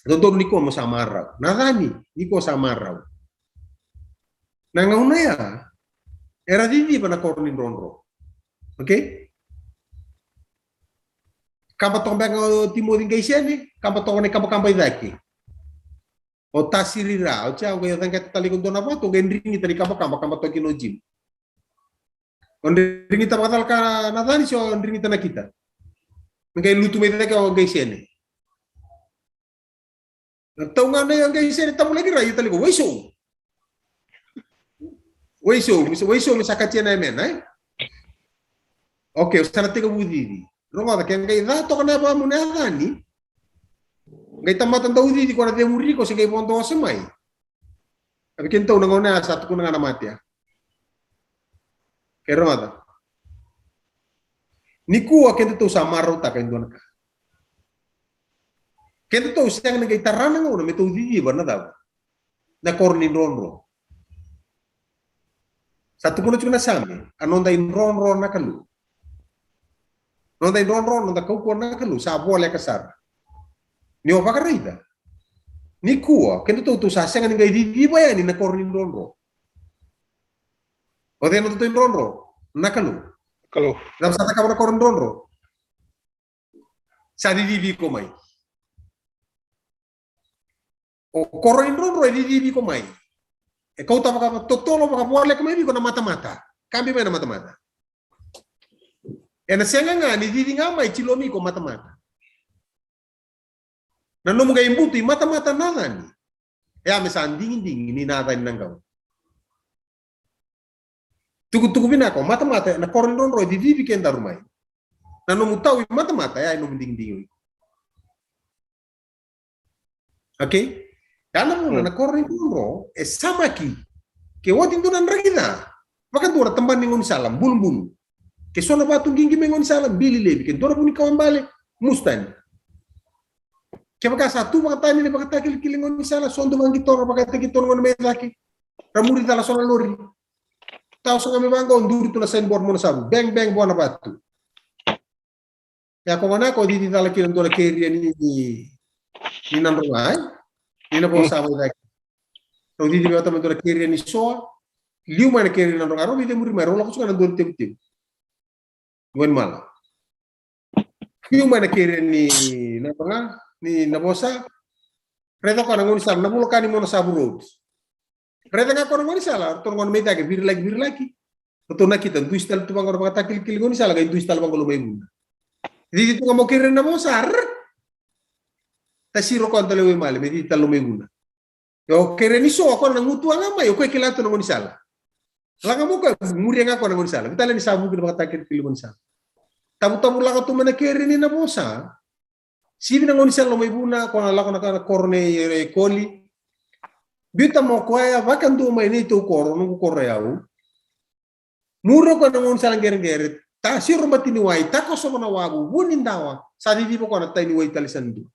Dodor niko mo sa marraw. Nadani, niko sa marraw. Nangauna ya, era didi pa na kornin ronro. Okay? Kampa tong bang timodin kay siya kampa tong ni kampa idaki. O tasirira, o cha ko yung ket talikon do na ba to gendringi tali kampa to kinojim. On ringi ta batal ka nadani so ringi ta nakita. Ngay lutu me ka o kay siya ni. Tahu nga na yung guys, tamu lagi rayu tali ko, waiso, misakatia na men, ay? Okay, sana tiga budi. Roma, kaya ngay dato ka na ba mo na ni? Ngay tamatan daw di ko na de muri ko sige pondo semai. Abi kento na ngona satu ko na mati ya. Kaya Roma. Niku akin to sa maro ta kan don ka. Kaya to siang nagay tarana nga una, may tuwidi ba na daw? Na kornin ronro. Sa tukunod ko na sami, anong da in ronro na kalu? Anong da in ronro na kaukuan na kalu, sa abuwa kasar. Niyo pa karita. Ni kuwa, kaya to sa siang nagay di ba yan, na kornin ronro? O din to in ronro, na kalu? Kalu. Dapat sa takaw na kornin ronro? Sa di ko may. O korrin ronro di ko mai. E kau tama ka totolo maka boleh kami ko na mata-mata. Kami may na mata-mata. E na senga nga ni di nga mai chilomi ko mata-mata. Na no mga imbuti mata-mata nada ni. E ame sa ding ni nada ni nanggaw. Tugu bina ko mata-mata na korrin ronro di ken darumai. Na no mutaw mata-mata ay no ding. Okay? Dalam muna na korrin ronro, sama ki. Ke watin doon ang ragina. Maka doon na tamban ningon salam, bulun. Ke so na batong gingi mengon salam, bili lebi. Ke doon na puni kawan balik, mustan. Ke maka satu maka tani ni maka takil kilingon salam, sondo mang gitor, maka takitor ngon medaki. Ramuri tala sona lori. Tao sa kami bangga, duri to na signboard mo na sabi, bang buwan na batu. Kaya kung anak ko, di tala kilang doon na carrier ni nanrungay. Ina po sa amin lagi. So di ba taman to kiri ni so, liu man kiri na ro di muri maro ko suka nandun tim. Wen mal. Liu man kiri ni na panga ni nabosa. Reto ka ngon sa namulo ka ni mo na sa road. Reto nga ko ngon sala, to ngon meta ke bir lagi. To na kita duistal tu bang ro takil kil ngon sala ga duistal bang lo may muna. Di to nga mo kiri na mo sar. Tasiro ko antale we male medita lo meguna yo kere ni so ako nang mutu nga may ko kilato ngon sala langa mo ko muri nga ako ngon sala bitala ni sabu ko makatakit kilon sala tamu la ko tumana kere ni na bosa sibi ngon sala lo meguna ko na la ko na korne koli bita mo ko ya vakando may ni to koro no korre yaw muro ko ngon sala ngere ta siro matini wai ta ko so na wagu bunin dawa sa di ko na tay ni wai talisandu.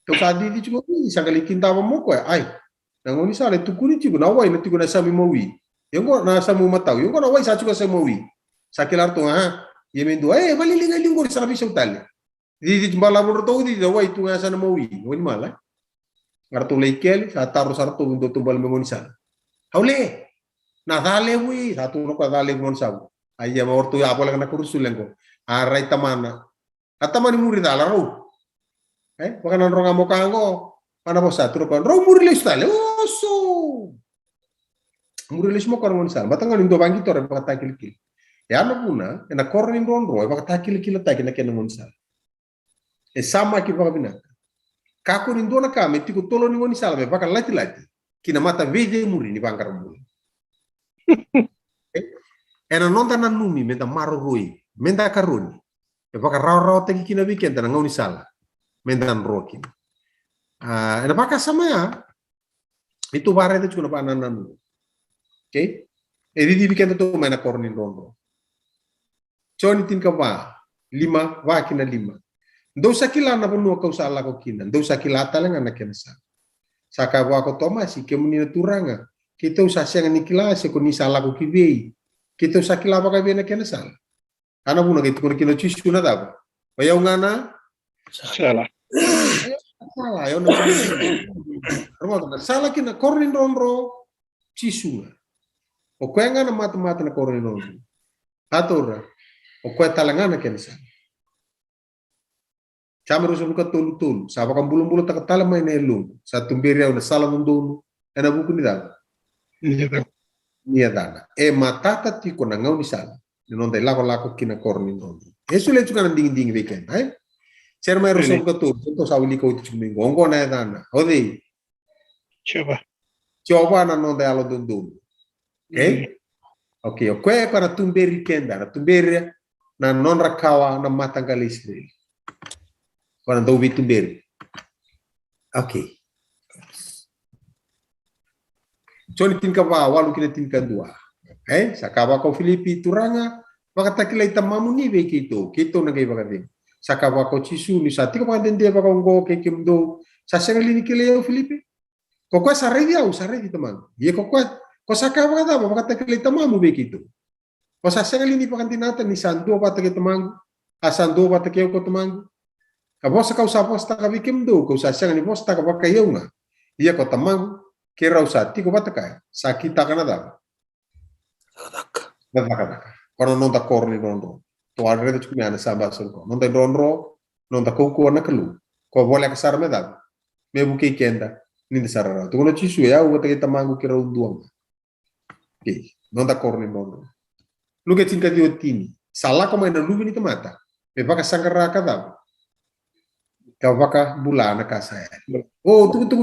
Kau tadi di cuma ni sakali kinta mo ko ay nangoni sale tukuni cigo na wai nati ko na sami mawi yung ko na samu mataw yung ko na wai sa chuka sa mawi sakilar to ha Yemendo balilinga lingor sa bisyo tali. Di bala borto di wai tu ngasa na mawi. Wani mala. Ngarto leikel sa taro sarto do tumbal mengon sal. Haule. Na dale wi satu no ka dale ngon sabu. Ayya ma orto ya bola na kurusulengo. Arai tamana. Atamani muri dala ro. Baka nan ronga mo kango. Pana bosa tro kan ro muri le stale. Oso. Muri le smo kan ngon sal. Batangan indo bangi tore baka takil. Ya no puna, na kornin ronro, baka takil taki na kena ngon sal. Sama ki baka bina. Kako nindo na kame tiko tolo ni ngon sal, baka lati. Kina mata veje muri ni bangkar muri. Ena nonta na numi menta maro roi, menta karoni. Baka raw teki kina weekend na ngoni sala. Menta rokin. Ena baka sama ya. Itu bare itu cuma pa nanan. Okay? Di weekend itu main kornin ronro. Choni tin ka va 5 va kina 5 do sakila na ponu ka usala ko kina do sakila talenga na kensa saka wa ko tomasi ke munina turanga kita usa senga ni klase ko ni sala ko kibei kita usa kila ba ka bena kensa ana buna ke tukuna kilo chisu na daba bayau ngana Salah. sala yo no sala kina kornin ronro chisu o kwenga na mata na kornin ronro atora o kue talangana kensa. Chama rusul ka tulu. Saba kan bulung tak tala mai na elung. Sa tumberi au na sala mundono. Ena buku ni dana. Nia dana. Matata tiko na ngau ni sala. Non dai lako kina korni non. Esule tu kan ding weekend, hai? Ser mai rusul ka tulu.Ento sa uli ko itu cumi ngongo na dana. Odi. Coba na non dai alo dundun. Okay? Okay, o kue para tumberi kenda, na tumberi na non rakawa na matanggal Israel. Para do tumberi. Okay. Choni tin ka ba walu kina tin ka dua. Sakaba ko Filipi turanga baka takila itamamu ni be kito na kay baka din. Sakaba ko chisu ni sa tiko pa dende baka ngo kay kimdo sa sengali ni kile Filipi. Ko kwa saredi tamang. Ye ko sakaba ka ba baka takila itamamu be kito. Kosa sengali ni pakantinata ni sando pa take tamangu, asando pa take ko tamangu. Kabos ka usap posta ka bikim do, ko sa sengali posta ka bakayaw nga. Iya ko tamangu, kira usati ko bataka, sakita ka na da. Nadaka. Kono non da korni ronro. To arre de chumi ana samba ko. Non da ronro, non da koko na kalu. Ko bola ka sarme da. Me buki kenda, ni sarara. To kono chisu ya u take tamangu kira unduang. Okay, non da korni ronro. Luga tinka diotini salah ko may nalubi ni mata me baka sangara ka daw ka baka bulana ka saya tuku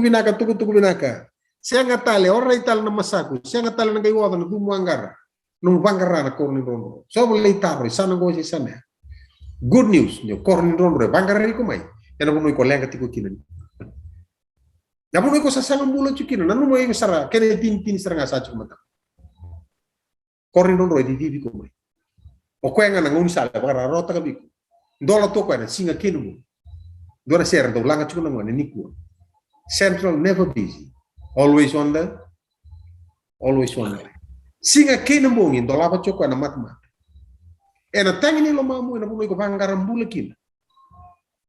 binaka siya nga tali oray tal na masaku siya nga tali na gaywa na dumuangara nung bangara na korni ronro so bulay taro sana go si sana good news nyo korni ronro bangara ko may yana punoy ko lenga tiko kinan na punoy ko sa sanang bulan chukinan nanu mo yung sara kene tin sara nga sa chumata korni ronro di TV ko mai o kwenga na ngoni sala bara rota ka biku ndola to kwa singa kinu dora ser do langa chuna ngone niku central never busy always on the singa kinu mo ngi ndola ba chokwa na matma ena tangini lo mamu ena mo ko bangara mbula kina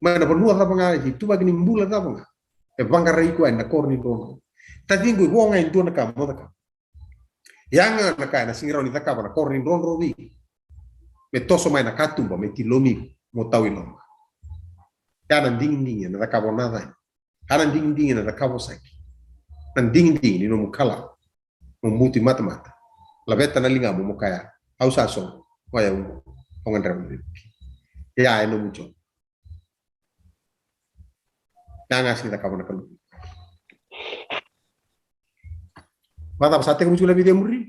mana pernua ta bangara ji tu bagni mbula ta banga e bangara iku na korni ronro tadingu wonga indona ka modaka yang na kana singira ni taka na korni ronro vi me toso mai na katumba me tilomi mo tawilo kana ding na taka bonada kana ding na taka bosaki nan ding ni no mukala mo muti mata la beta na linga mo kaya ausa so waya ongan ram ya no mucho tanga sida ka bona kalu Mata pasate ko chula video muri.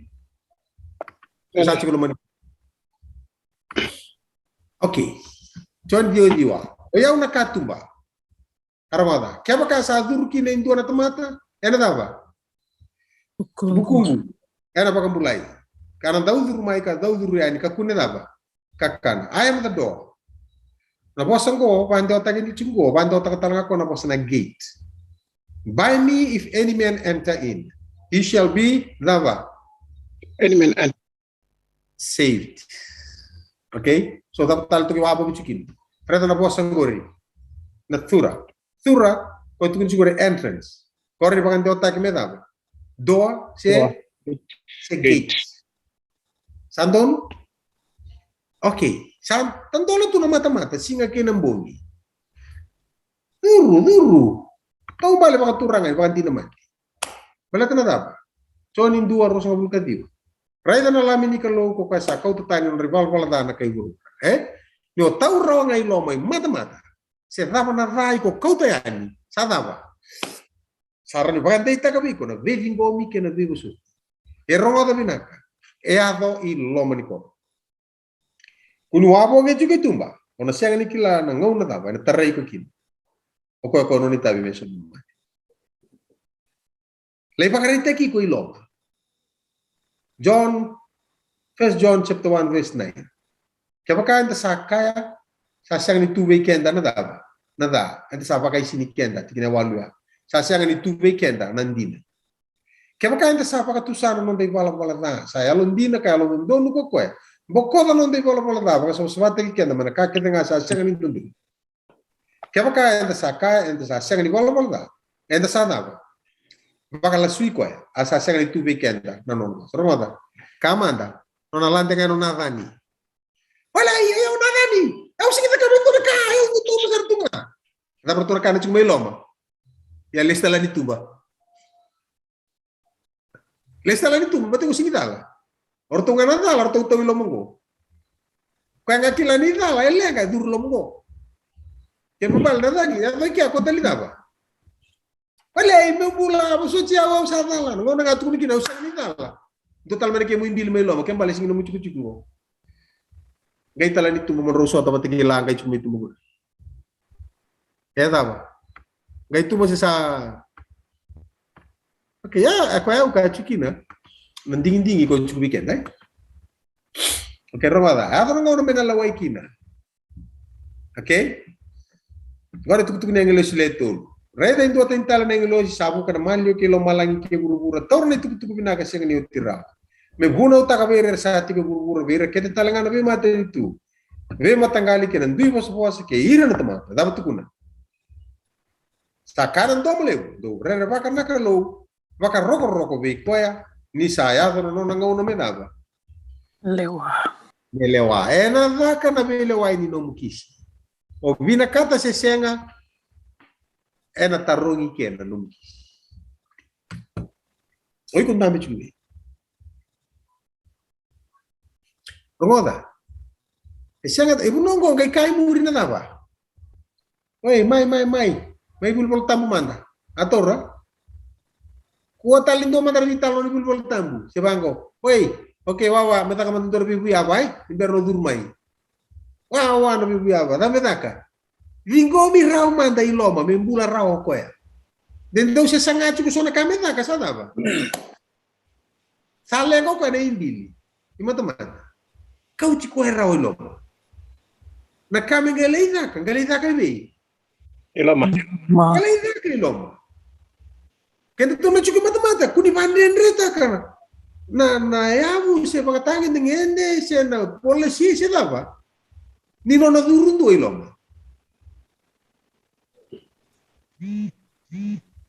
Sa chiko man. Okay. John diwa. Oya una katumba. Aramada. Kaya baka sa durki na indo na tomata? Ena dava. Bukungu. Ena baka mulai. Kana daudur mai ka daudur yani ka kunne dava. Kakkan. I am the door. Na bosango pando tagin chungo pando tagatanga ko na bosana gate. By me if any man enter in. He shall be Lava. Any man and Saved. Okay? So dapat tal tu kiwabo bichikin. Reta na bosa ngori. Na thura. Thura ko tu ngori entrance. Kori bagan dota ki medaba. Door se gate. Sandon? Okay. Tandola tu na mata-mata singa kinambongi. Duru. Tahu balik bagan turangan bagan dinamati. Bala na daba. So nin dua rosa bulkativo. Raya na lamin ni kalau ko kasa kau tutani ng rival wala na kay guru. Yo tau raw ngay lomay mata-mata. Se dava na rai ko kau tayani. Sa dava. Sarani bagay ta kabi ko na viving bomi ke na vivo su. E rongo da binaka. E ado I loma ni ko. Kunu wabo nge juga tumba. Ona siang ni kila na ngau na dava na tarai ko kin. O ko no ni tabi meso. Lei pakarita ki ko iloma. First John chapter 1 verse 9. Kapag anta sa kaya sasang ni two-way kenda na daba. Nada, anta sa pakay sini kenda tikinawalu ya. Sasang ni two-way kenda nandina. Kapag anta sa pakatusan non dai wala na. Saya londina kaya london ko ko. Bokko non dai wala na. Baka sa swate kenda man kakita nga sasang ni dundun. Kapag anta sa kaya anta sasang ni wala na. Anta sa daba. Baka la sui ko asa sanga ni tu weekenda na non romada kamanda non alante nga non nadani wala yo nadani eu sige ka rin ka eu tu sartunga da pertura kana chung may loma ya lista la ni tuba bate ko sige dala ortunga na dala ortu tawi lomongo ka nga kila ni dala ele ka dur lomongo ke mabal na dagi ya dagi ako tali daba. Wala, may bula, masuci awam sa dalan. Ngau nga tukuni kina usang ni dala. Total man ke mo imbil may loma, kem bali sing no muchuku. Gai tala ni tumo roso ta batigi lang gai chumi tumo. Kaya ba? Gai tumo sa Okay, ya, ako ay ka chukina. Nanding-ding ko chuku weekend, eh? Okay, romada. Ato ngau no menalaway kina. Okay? Agora tuk-tuk na English letul. Reda into atentala na English sabu kana malyo kilo malangi ke buru-buru. Torne tuk-tuk binaka siya ni utira. Me bunaw ta kabere sa ati ke buru-buru. Bere kete talanga na be mate itu. Be matanggali ke nandui mas-mas ke ira na tamata. Dapat tukuna. Sa kanan domle do. Reda baka nakalo. Baka roko-roko be koya ni saya no nangau no menaba. Lewa. Melewa. Na vaka na melewa ni no mukisi. O binakata se senga na tarungi kena no mukisi. Oi kun dami chumi. Romoda. Senga ibu nongo kai kai muri na ba. Oi mai bulbul tamu manda. Atora. Kuota lindo mandar vitalo ni bulbul tamu. Sebango. Oi, oke wawa meta ka mandor bibu ya bai, imberno durmai. Wawa no bibu ya ba, dame daka. Vingo mi rau manda iloma, membula rau ko ya. Dentro se sangachu ko sona kamera ka sada ba. Sale ko na imbili. Ima teman. Kau ci ko rau iloma. Na kame galeza ka be. Iloma. Galeza ka iloma. Kaya ito na chuki mata-mata, kuni pandin rita ka na yabu siya pagkatangin ng ende siya na policy siya ba? Nino na durundo ilong.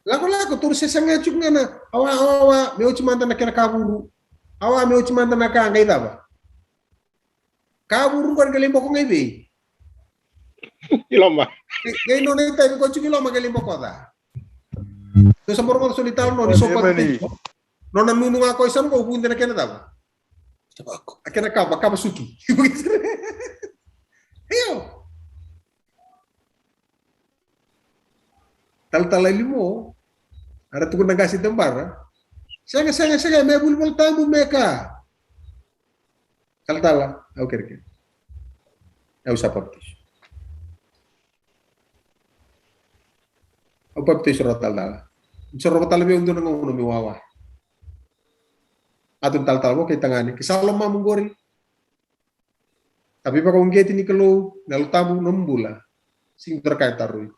Lako, turo siya nga chuk nga na, awa, may uchimanda na kinakaburu. Awa, may uchimanda na kaangay ba? Kaburu ko galimbo ko ngayon. Iloma. Ngayon na tayo ko chuk iloma galimbo ko da. So sa morong solital no ni sopat no nanunu nga ko isang ko bunde na kenada. Akena ka baka masuki. Ayo. Tal limo. Ara tu na gasi tembar. Saya me bulbul tamu meka. Tal okay. Eu sapatos. Apa itu surat tal. Surat talbe untuk ngono mi wawa. Atun tal mo kay tangani. Kisalom mamungori. Tapi pa kung geti ni kalo nalutabu nombula. Sing terkait taruy.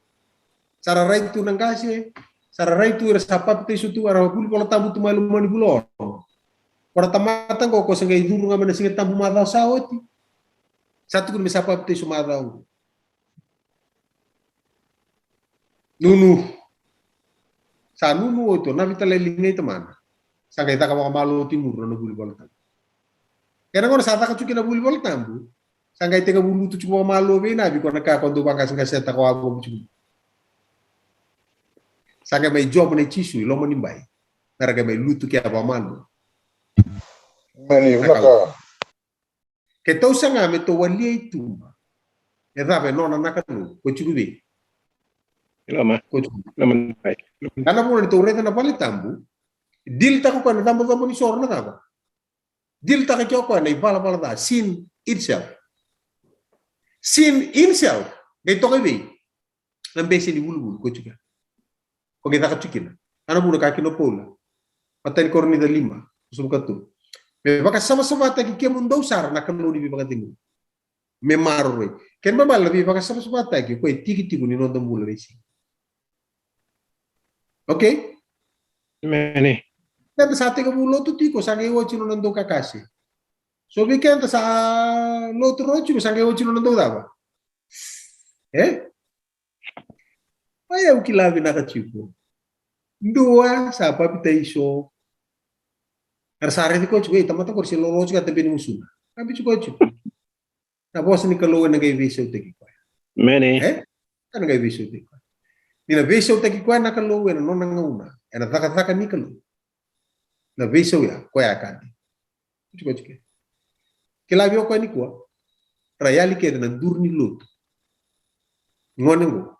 Sara right tu nang kasi. Sara right tu resapa pati sutu ara pul pola tabu tu malu mani bulo. Para tamatang ko sangay duru nga man sing tabu mada sawoti. Satu kun mesapa pte sumadau. Nunu. Sa nunu itu na vitale lingai teman. Sa kita ka malu timur na buli bolta. Kaya ngona sa ta ka chuki na buli bolta bu. Sa ngai tega bulu tu cuma malu be na bi ko na ka ko do bangas ngai seta ko ago bu. Sa ngai mai job ne chisu lo mo nimbai. Naraga mai lutu ke apa malu. Mani ulaka. Ke tau sanga me to walia itu. E dave nona nakanu ko chubi. Lama. Lama bai. Ana mo ni to reta na pale tambu. Dil ta ko na tambu tambu ni sorna ta. Dil ta ko ko na ibala bala da sin itself. Sin itself. Ge to be. Lambe sin wulwul ko chuka. Ko ge ta ka chukina. Ana mo ka kino pola. Patay korni da 5. Sumkatu. Me baka sama-sama ta ki kemundo sar na kanu di baka tingu. Me maroi. Ken ba bala bi baka sama-sama ta ki ko tiki-tiki ni no dambula resi. Okay? Mani. Kanta sa tega bulo tu tiko sange wochi no nando kakasi. So bi kanta sa lotu rochi sange wochi no nando daba. Aya ukilavi na kachipo. Dua sa papita iso. Arsare di coach wait tamata korsi lolo ka tabi musuna. Abi coach. Tapos ni kalo na gay viso teki ko. Mani. Ano gay viso teki ko. Ni na viso teki ko na kalo na no nanguna. Ena taka ni kalo. Na viso ya ko ya kandi. Coach ke. Kilabio ko ni ko. Rayali ke na durni lut. Ngonengo.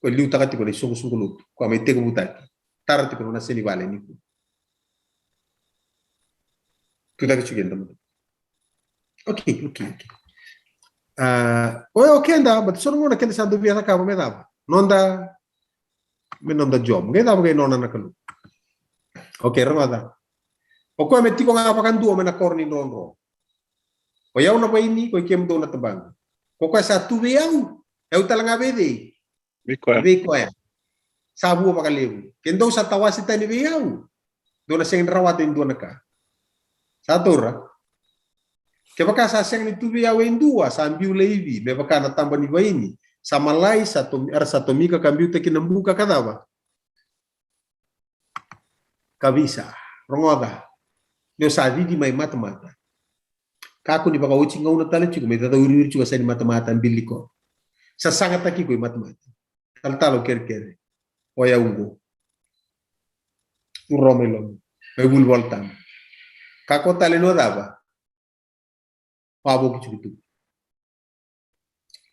Ko liu takati ko ni sungu lut. Ko may tega butaki. Tarati ko na seni vale ni ko. Kita kecil teman. Okay. Okay anda, but so ngona kenda sa dubia sa kama medaba. Nonda job. Ngeda ba nona nakalu. Okay, ramada. O ko metti ko nga pakan duo mena korni nonro. O yaw na ba ini ko kem do na tabang. Ko sa tubi yaw. Yaw talanga bede. Biko ya. Sabu pa kalebu. Kendo sa tawasi tani biyaw. Do na sing rawatin do na ka. Satura. Que baka sa siyang nitubi yawe indua sa ambiu leivi, me baka na tamba ni baini, sa malay sa tomika kambiu te kinambuka kadaba. Kabisa, rongoda. Yo sa vidi mai mata-mata. Kako ni baka uchi ngau na tala chuko, me tata uri chuko sa ni mata-mata ambiliko. Sa sangat taki ko mata-mata. Tal-talo ker-ker. Oya ungo. Uromelo. May bulvoltam. Kako talino daba. Pabo kichukitu.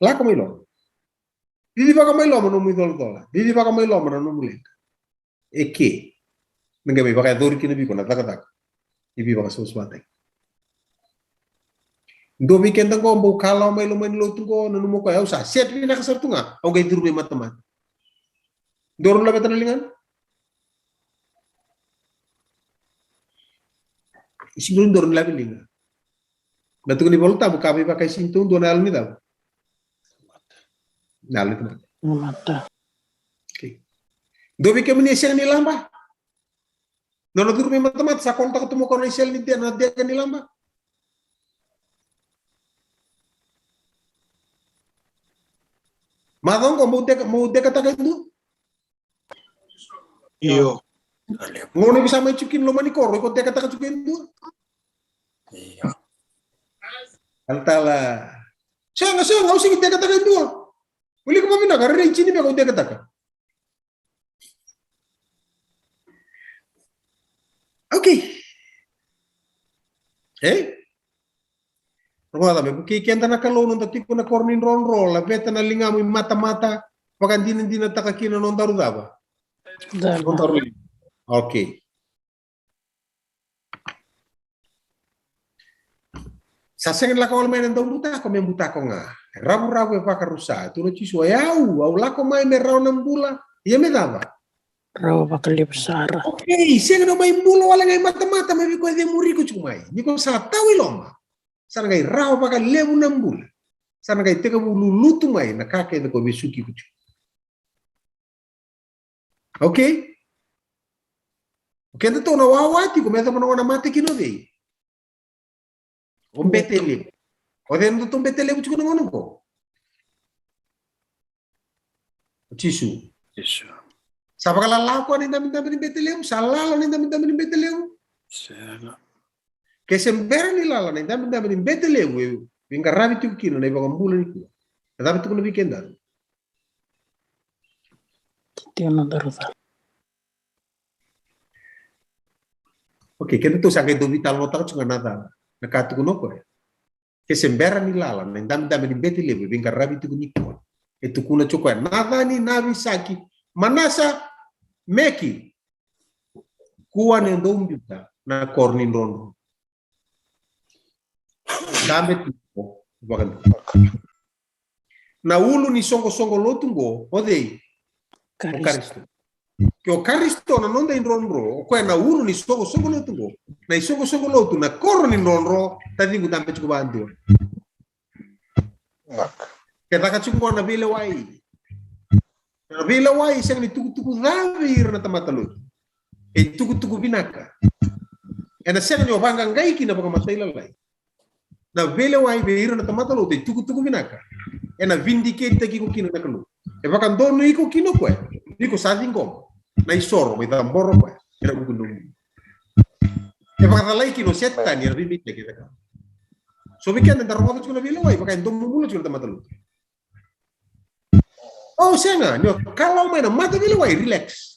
Lako may lom. Didi baka may lom no dola. Didi baka may lom no muleka. Eke. Nga may baka dori kinabi ko na taka. Ibi baka suswate. Do weekend ko mbo kala may lom lo tungo no mo ko ya usa. Set ni nakasartu nga. Ang gay durme matamat. Doron la betanalingan. Siguro doron la bilinga. Natuko ni volta bu kabe pakai sintung do nal ni daw. Nal itu. Mata. Okay. Do bi kemni sel ni lamba. Nono durme matamat sa kontak ketemu kono sel ni dia na dia kan ni lamba. Madong ko mo de kata itu. Iyo. Ngono bisa may chukin lo mani koro ko de kata chukin itu. Iya. Altala. Siya nga usig de kata itu. Uli ko mabina ka rin chini me ko de kata. Okay. Rwala me buki kenta na kalono ta tipo na kornin ron la beta na lingamu mata-mata pakan din na takakina non daru daba. Okay. Saseng la kawal main ndong buta ko membuta ko nga. Rabu-rabu pa karusa. Tu no chiso yau, au la ko mai me raw ng bula. Iya me daba. Raw bakal besar. Okay, siya na may bula wala ngay mata-mata may ko de muri ko chumay. Ni ko sa tawi loma. Sana ngay raw pa ka lebu ng bula. Sana ngay teka bululutu may nakake na ko bisuki ko chumay. Okay? Okay, ito na wawati ko. Meron mo na mati kinove. Umbeteli. Ode ndo tombe tele bucu ngono ko. Cisu. Yesu. Sapa kala lako ni dami ni Bethlehem, salala ni dami ni Bethlehem. Sala. Ke sembera ni lala ni dami ni Bethlehem we vinga rabi tu kino na ibang bulan ni ko. Dapat tu ko na weekend. Tiyan na daruda. Okay, kita tu sangat itu vital mo takut cuma nada. Nakatu kuno ko. Ke sembera ni lala ni dami ni Bethlehem we vinga rabi tu ko. Itu kuna chukwa nada ni navi saki manasa meki kuwa nendo umbita na korni ndono dambe tipo bagan na ulu ni songo lotungo odei Karisto ke o Karisto na nonda indronro ko na ulu ni songo lotungo na songo lotu na korni ndono tadi ngudambe chukwa bandu kita kacungko na vile wai. Na vile wai siyang ni tuku ravir na tamatalot. Tuku binaka. E na siyang ni obangang gaiki na pagamatay lalay. Na vile wai beir na tamatalot tuku binaka. E na vindicate taki ko kino nakalo. E baka dono iko kino ko e. Iko sading ko. Na isoro may tamboro ko e. Kira kukunong. E baka talay kino setan ni bibit kita ka. So bikin na darong ko na vile wai baka domo mula ko na tamatalot. Oh, senga, nyo kalau main mata bila wai relax.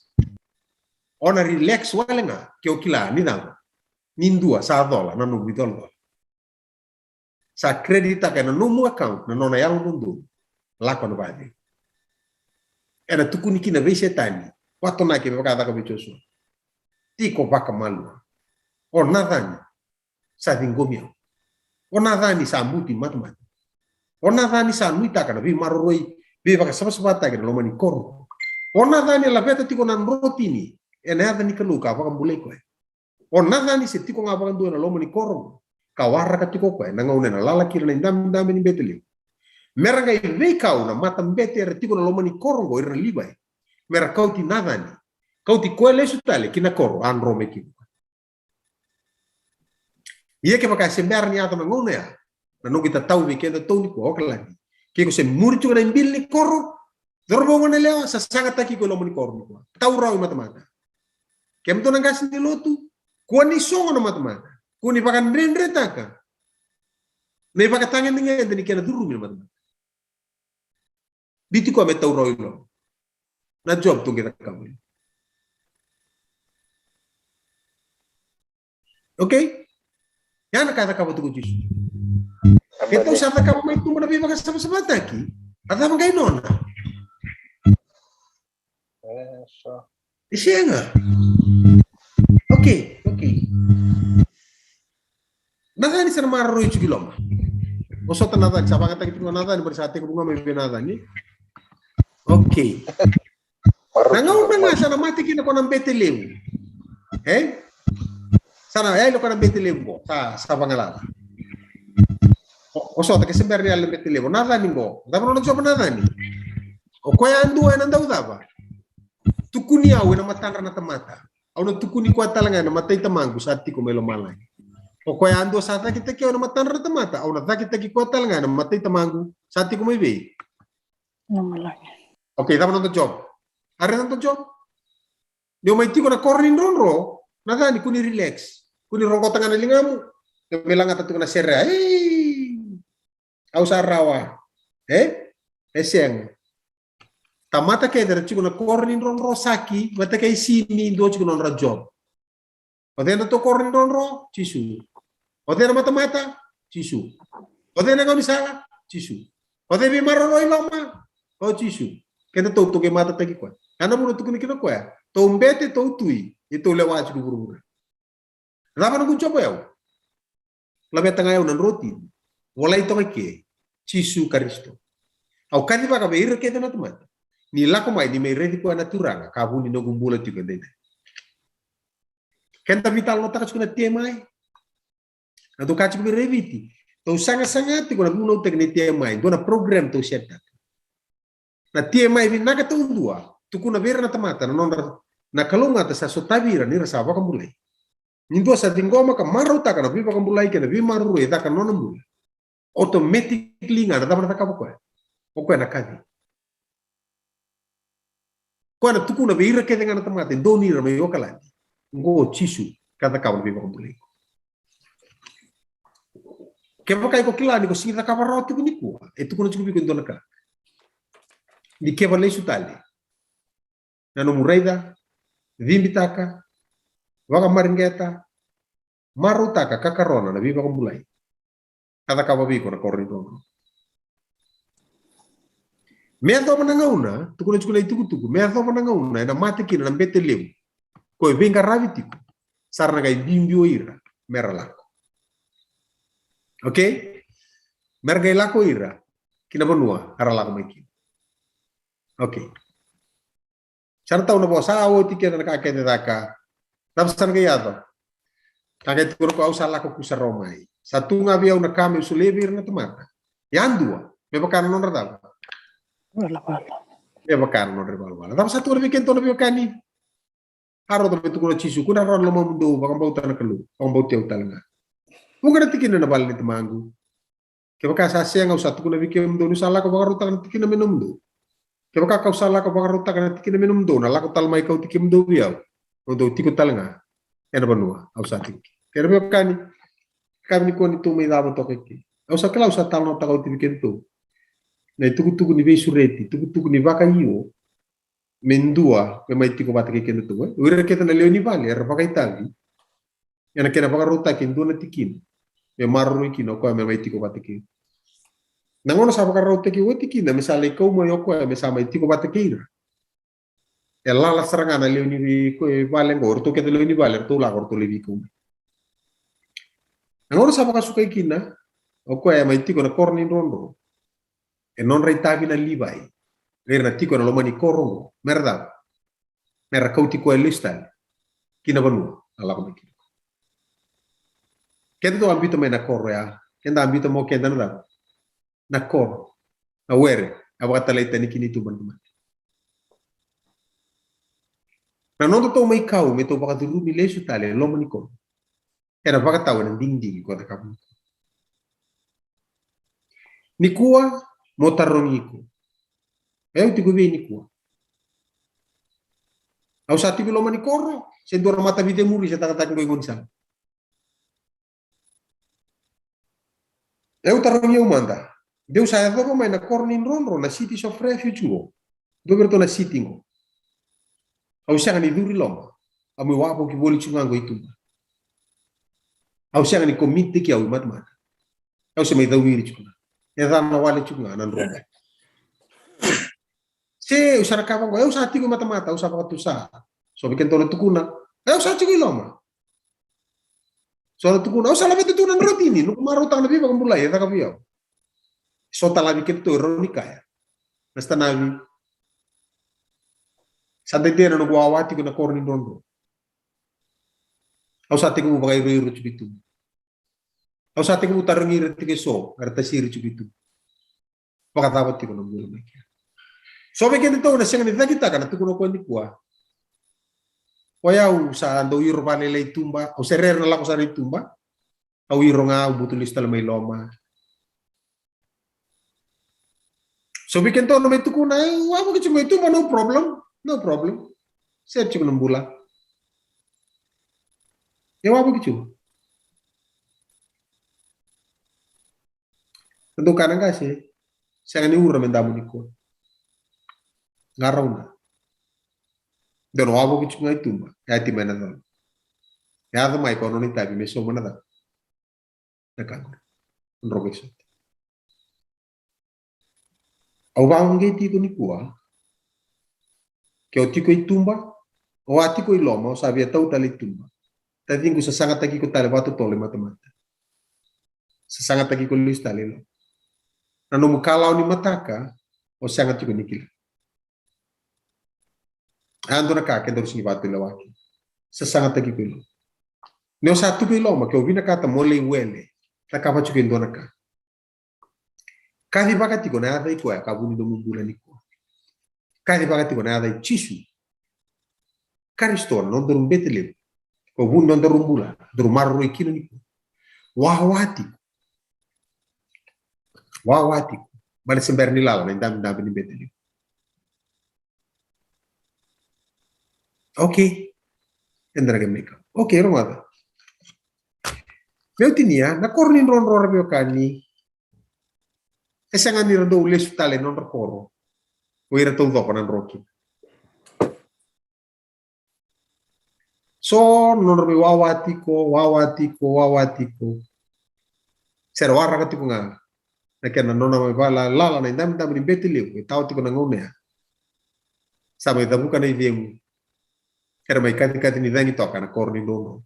Ona relax wala nga, kyo kila ni nang. Nindua sa dola na nubi dola. Sa kredita ka na numu account na nona yang mundu. Lako na badi. Era tukuni kina vese tani. Wato na ke baka ka bichoso. Tiko baka malu. O nadani sa dingomio. O nadani sa muti matmat. O nadani sa nuita kana bi maroroi. Viva ka sama ta ke lo mani kor. Ona dani la beta tiko nan rotini. Ene ada ni kaluka apa kambulai ko. Ona dani se tiko ngapa kan do na lo mani kor. Kawara ka tiko ko na ngone na lala kira na ndam ni Bethlehem. Meranga i veikau na mata mbete re tiko na lo mani kor go ira libai. Mera kau ti nadani. Kau ti ko le sutale kina kor an rome ki. Ia ke baka sember ni ata ngone ya. Na no kita tau weekend tau ni ko oklani. Kiko se murchu na imbili koro dorbo na leo sa sanga taki ko lomo ni koro ko tauraw mata-mata kem to nang gas ni lotu ko ni songo na mata-mata ko ni pakan rendre taka ne pakatangan ni ngende ni kena duru mi mata-mata biti ko me tauraw lo na job to kita kamu okay yana kata kamu tu jisu. Então, se ela acaba mais uma vez, vai gastar uma aqui. Ela vai ganhar nona. E chega. Ok. Nada ni sana marro itu gilom. Masa tak nada, siapa kata kita nada ni bersatu bunga mesti nada ni. Ok. Nangau nanga sana mati kita kau nampak Bethlehem. Sana ya lo kau nampak Bethlehem ko. Sa pangalan. O so ta che sembra reale Bethlehem nada ni go dava non job nada ni o ko andu ena ndau dava tukuni au na matanga na tamata au na tukuni ko talanga na matai tamangu sati ko melo malai o ko andu sa ta kita ke na matanga na tamata au na ta kita ki ko talanga na matai tamangu sati ko mai be No malai. okay dava non job are non job dio mai tiko na korni ndonro nada ni kuni relax kuni rongko tanga na lingamu melang ata na serra au sarawa eseng tamata ke der chiko na korni ronro saki mata kai sini do chiko non job odena to korni ronro chisu odena mata chisu odena ngoni sala chisu ode bi marro iloma o chisu kena to ke mata tagi kwa ana muno to kini kwa to mbete to tui itu lewa chiko buru raba no kucho yau labe tanga yau nan roti wala ito ke chisu Karisto au kani baka beir ke na teman ni lako mai di mai redi ko naturanga ka bu ni no gumbula ti gende kenta vital no takas kuna tie mai na to kachi be reviti to sanga ti ko na no tekni tie mai do na program to seta na tie mai vi naga to undua tu kuna vera na tamata na non na kalunga ta sa sotabira ni rasa baka mulai nindo sa dingoma ka maruta kana bi baka mulai ke na bi maru eta ka non mulai automatically nga da mana ka ko na kadi ko na tuku na beira ke dengan tamate doni ra me yokalani ngo chisu kada ka be ko bule ke kai ko kilani ko singa ka roti ko niku e tuku na chubi ko ndona ka ni ke vale sutali na no muraida vimbitaka waka maringeta marutaka kakarona na viva ko bulai kada ka babi ko na korrido merda manangauna tukuna chukula itukutuku merda manangauna na mate kina na beteleu ko venga ravitiku sarna gai bimbio ira merala okay merga lako ira kina bonua arala ko meki okay sarta una bosa o tikena na ka kete daka tapsan ga yado kage tukuro ko ausala ko kusa romai satu ngabia una kame usulevir na tomata yandua me bakana non radaba Wala. ya bakar no rebal. Tapi satu orang bikin tono biokani. Haro to betu ko chisu kuna ron lo mundo bakam bauta na kalu. Bakam bauta utalanga. Bukan tikin na bal ni temangu. Ke baka sa senga usatu kuna bikin mundo sala ko bakaruta na tikin na menumdo. Ke baka ka usala ko bakaruta na tikin na menumdo na la ko talmai ko tikin mundo biaw. Mundo tiku talanga. Ena banua ausati. Ke biokani. Kami ko ni tu mai dabo to ke. Ausa kala usa tal no ta ko tikin tu. Na tuku ni vesureti, tuku ni vaca io, mendua, que mai tiko bata ke kene tu, ura keta na leoni vale, era vaca itavi, yana kena vaca rota ke nduna tikin, me marro ikino ko me mai tiko bata ke. Na ngono sa vaca rota ke woti na misale ko mo yoko me sa mai tiko bata ke ira. E la saranga na leoni ko vale ngor to ke leoni vale to la gorto levi ko. Na ngono sa vaca suka ikina, o ko mai tiko na korni rondo. E non reitavi na libai era tiko na lomani korongo merda mera kauti ko listal kina banu ala ko mikir kendo ambito me na korro ya kenda ambito mo kenda na korro na were abata leita ni kini tu bandu na non to mai kau me to baka dulu mi lesu tale lomani ko era baka taw na ding ding ko ta kabu ni kuwa motarrongiku. Eu tigo bene qua. Au sati bilo mani corro, se dora mata vide muri se taka taka ngon sa. Eu tarrongi manda. Deu sa dopo mai na cornin ronro na city of refuge go. Dove to na city go. Au sanga ni duri loma. Amu wapo ki boli chungango itu. Au sanga ni komite ki au mat. Au se mai dawiri chunga. Eda na wale chunga nan roba. Se usara kawan eu sa tigo mata-mata usa pa tusa. So bikin tono tukuna. Eu sa tigo loma. So tukuna usa la betu nan rotini, no maro tang nabi bakam bulai ta kabiao. So tala bikin to ronika ya. Nasta nabi. Sante dia no gawati ko na korni dondo. Au sa tigo bagai ru bitu. Au sa tigo tarangi retike so, arta siri bitu. Pakatawat tigo no bulai. So bikin to na siyang kita kana tukuno ko ni kuwa. Waya sa ando iro panele tumba, o serer na lako sa tumba. Au iro nga butulis tal may loma. So bikin to na may tukuna, wabo kitu may tumba no problem. Set chiku nambula. E wabo kitu. Ando kana kasi. Siyang ni uro mendamu ni kuwa. Ngarauna. Dono wabo kitu ngai tumba. Ya ti mena don. Ya do mai kono ni tabi meso mana da. Nakang. Nrogeso. Au ba ngai ti ko ni kuwa. Ke o ti ko itumba. O ati ko iloma, o sabia tau tali tumba. Tadi ngu sasangat taki ko tali watu tole mata-mata. Sasangat taki ko luis tali lo. Nanu mukalau ni mataka, o sangat ko nikila. Ando na kake do sini batu lawaki. Sasangat tagi pilo. Neo satu pilo ma ke obina kata mole wele. Takapa chuke ndo na ka. Kadi bakati ko na ada iko ya kabuni do mubula niko. Kadi bakati ko na ada chisu. Karistor non dorum betele. Ko bun non dorum bula, dorum marro ikino niko. Wahwati. wawati bale sember ni lala na ndam ni beteli. Okay, endra gemeka. Okay, romada. Meutinia na kornin ron ron kani. Esangan ni rondo ules tale non rokoro. Wira to do konan roki. So non robi wawatiko. Ser warra katiko nga. Na kena nona mai bala lala na ndam ni beteli. Tao tiko na ngone. Sabe da bukan ai demu. Era mai kati ni dangi toka na korni nono.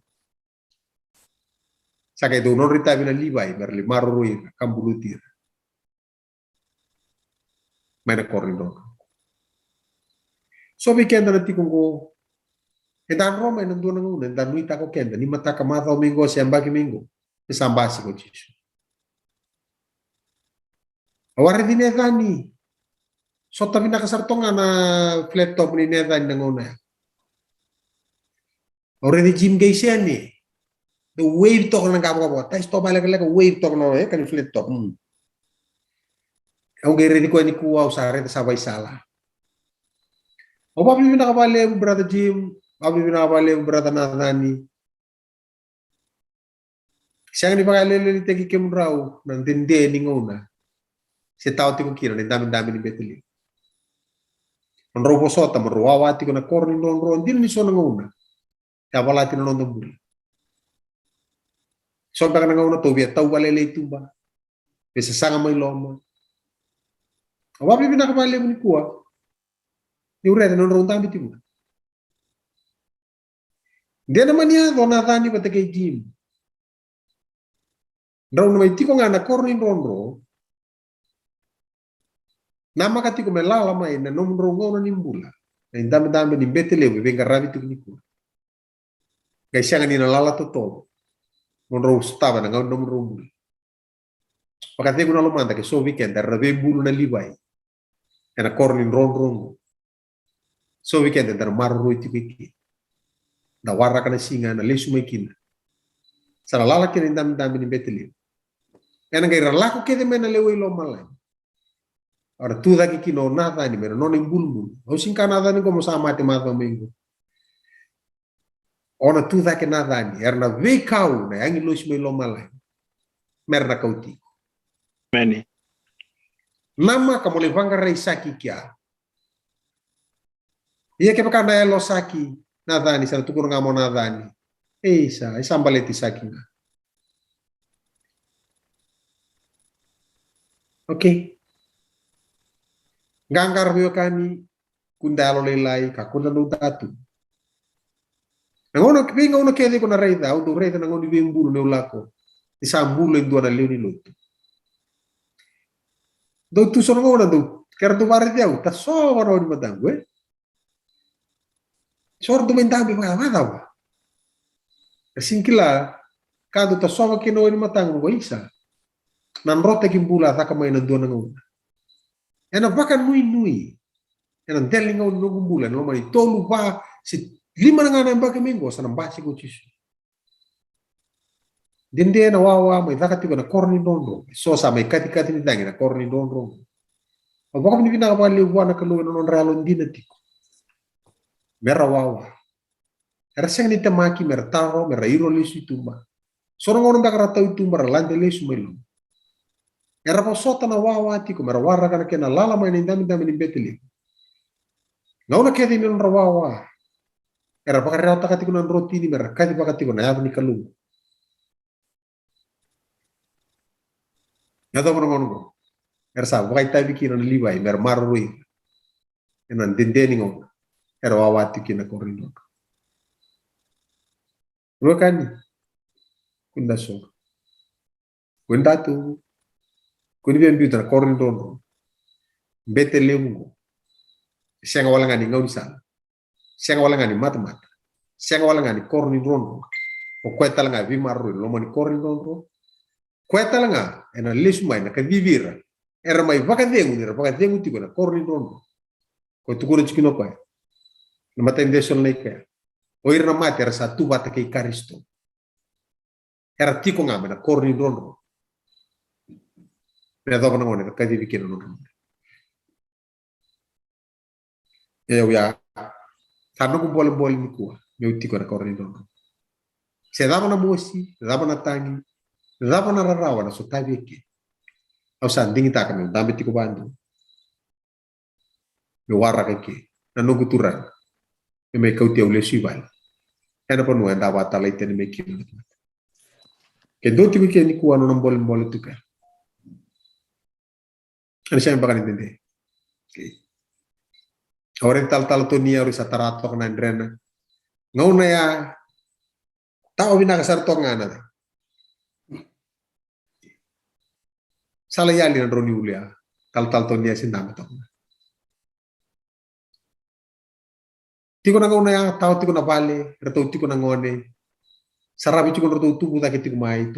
Saka do non ritavi na libai merli marroi kambulutir. Mai na korni nono. So bi kenda na tikungo edan Roma ina do ngune dan nuita ko kenda ni mata ka mata mingo siamba ki mingo. Isambasi ko chisu. Awar di nedani. So tabi na kasartonga na flat top ni nedani ngona. Already Jim Gaisiani. The wave talk na gabo gabo. Tai stop like wave talk na kan flat top. Ang ready ko ni kuwa usare ta sabay sala. O babi na kabale brother Jim, babi na kabale brother Nathani. Siya ni pakalele tegi kemrao nang dinde ni ngona. Si tao ti ko kira ni dami ni beteli. Ang robo sota marwawati ko na korni non din ni so ngona. Kapalati na nondong buli. So baka na ngauna to biya tau balele tumba. Bisa sanga may loma. Awabi pinakabali mo ni kuwa. Ni urete non ronda biti mo. Dia naman niya donatani pati kay Jim. Raw na may tiko nga na kornin ronro. Nama kati ko may lalamay na nomrongo na nimbula. Na indami-dami ni betelewe benga rabiti ko ni kuwa. Guys, siya nga ninalala to todo. Monro staba na ngayon naman rumuli. Pagkati ko na lumanda kay so weekend, darabe bulu na libay. Kaya na kornin ron. So weekend, darabe marro iti kiki. Nawara ka na singa na lesu may kina. Sa nalala kina dami ni Bethlehem. Kaya na kaya ralako kaya may naleway lo malay. Ora tuda kiki no nata ni meron no ning bulbul. O singka nata ni ko mo sa mati mata minggu. Ona tuda ke nadani erna vekau na yang ilus may lomalay merna kauti Many. nama kamole vanga reisaki kia iya ke pakana elo saki nadani sa tukur ngamo nadani isa baleti saki na okay nganggar kani kundalo lelai kakunda nutatu Nangono kipinga uno kede ko na reida, udo reida nangono bembulu ne ulako. Isambulu en duana leuni lutu. Do tu sono ngona do, kera tu mare dia, ta so waro di matangu Sor tu mentambi pa wa. Singkila kado ta so ke no ni matangu ko isa. Nan rote kimbula ta kamay na duana ngona. Ena bakan nui. Ena deling ngona no gumbula no mani tolu pa si lima na nga na mbake mingo sa nambasi ko chisu. Dinde na wawa may dakati ko na korni dondo. So sa may kati ni dangi na korni dondo. O baka ni pinakapali buwan na kaluwi na non realon din na tiko. Mera wawa. Era siyang ni tamaki mera taro mera iro lesu itumba. Sorong orang baka ratau itumba ralande lesu melo. Era pa sota na wawa tiko mera warra kana kena lalamay na indami-dami ni Bethlehem. Ngauna kaya din yung rawawa. Era pakaraw takati ko ng roti ni mera kati pakati ko na yato ni kalungo. Yato mo naman Era sa wakay tayo bikin ng libay mera marroy. Enan dindeni ngong. Era wawati kina korindon. Ruakani. Kunda so. Kunda tu. Kuni biyan biutan korindon. Bethlehem ngo. Siya nga wala nga ni ngaw ni sana. Siya nga wala nga ni mata-mata. Siya nga wala nga ni korni rondo. O kweta lang nga vimarro lo man korni rondo. Kweta lang nga ena lismay na kadivira. Era may vakadengu ni vakadengu tiko na korni rondo. Ko tukuro chikino pa. Na matendesol na ikaya. O ira na mati era sa tubata kay Karisto. Era tiko nga na korni rondo. Me do na ngone ka di bikin no. Ya tanto ko bol ni ko. Me uti ko na korni do. Se dava na mosi, dava na tangi, dava na rarawa na so tabi ke. Au sanding ta kami dambe tiko bandu. Me warra ke. Na no guturan. Me kauti au lesi bal. Ena ponu enda wata lai tene me kim. Ke do tiko ke ni ko no bol tu ka. Ana siya bakal intende. Orang tal to niya uri sa taratok na ndrena. Ngauna ya tao binakasar to nga na. Sala yali na droni ulia. Tal to niya sindama to. Tiko na ngauna ya tao tiko na vale, reto tiko na ngone. Sarabi tiko reto tumbu ta tiko mai.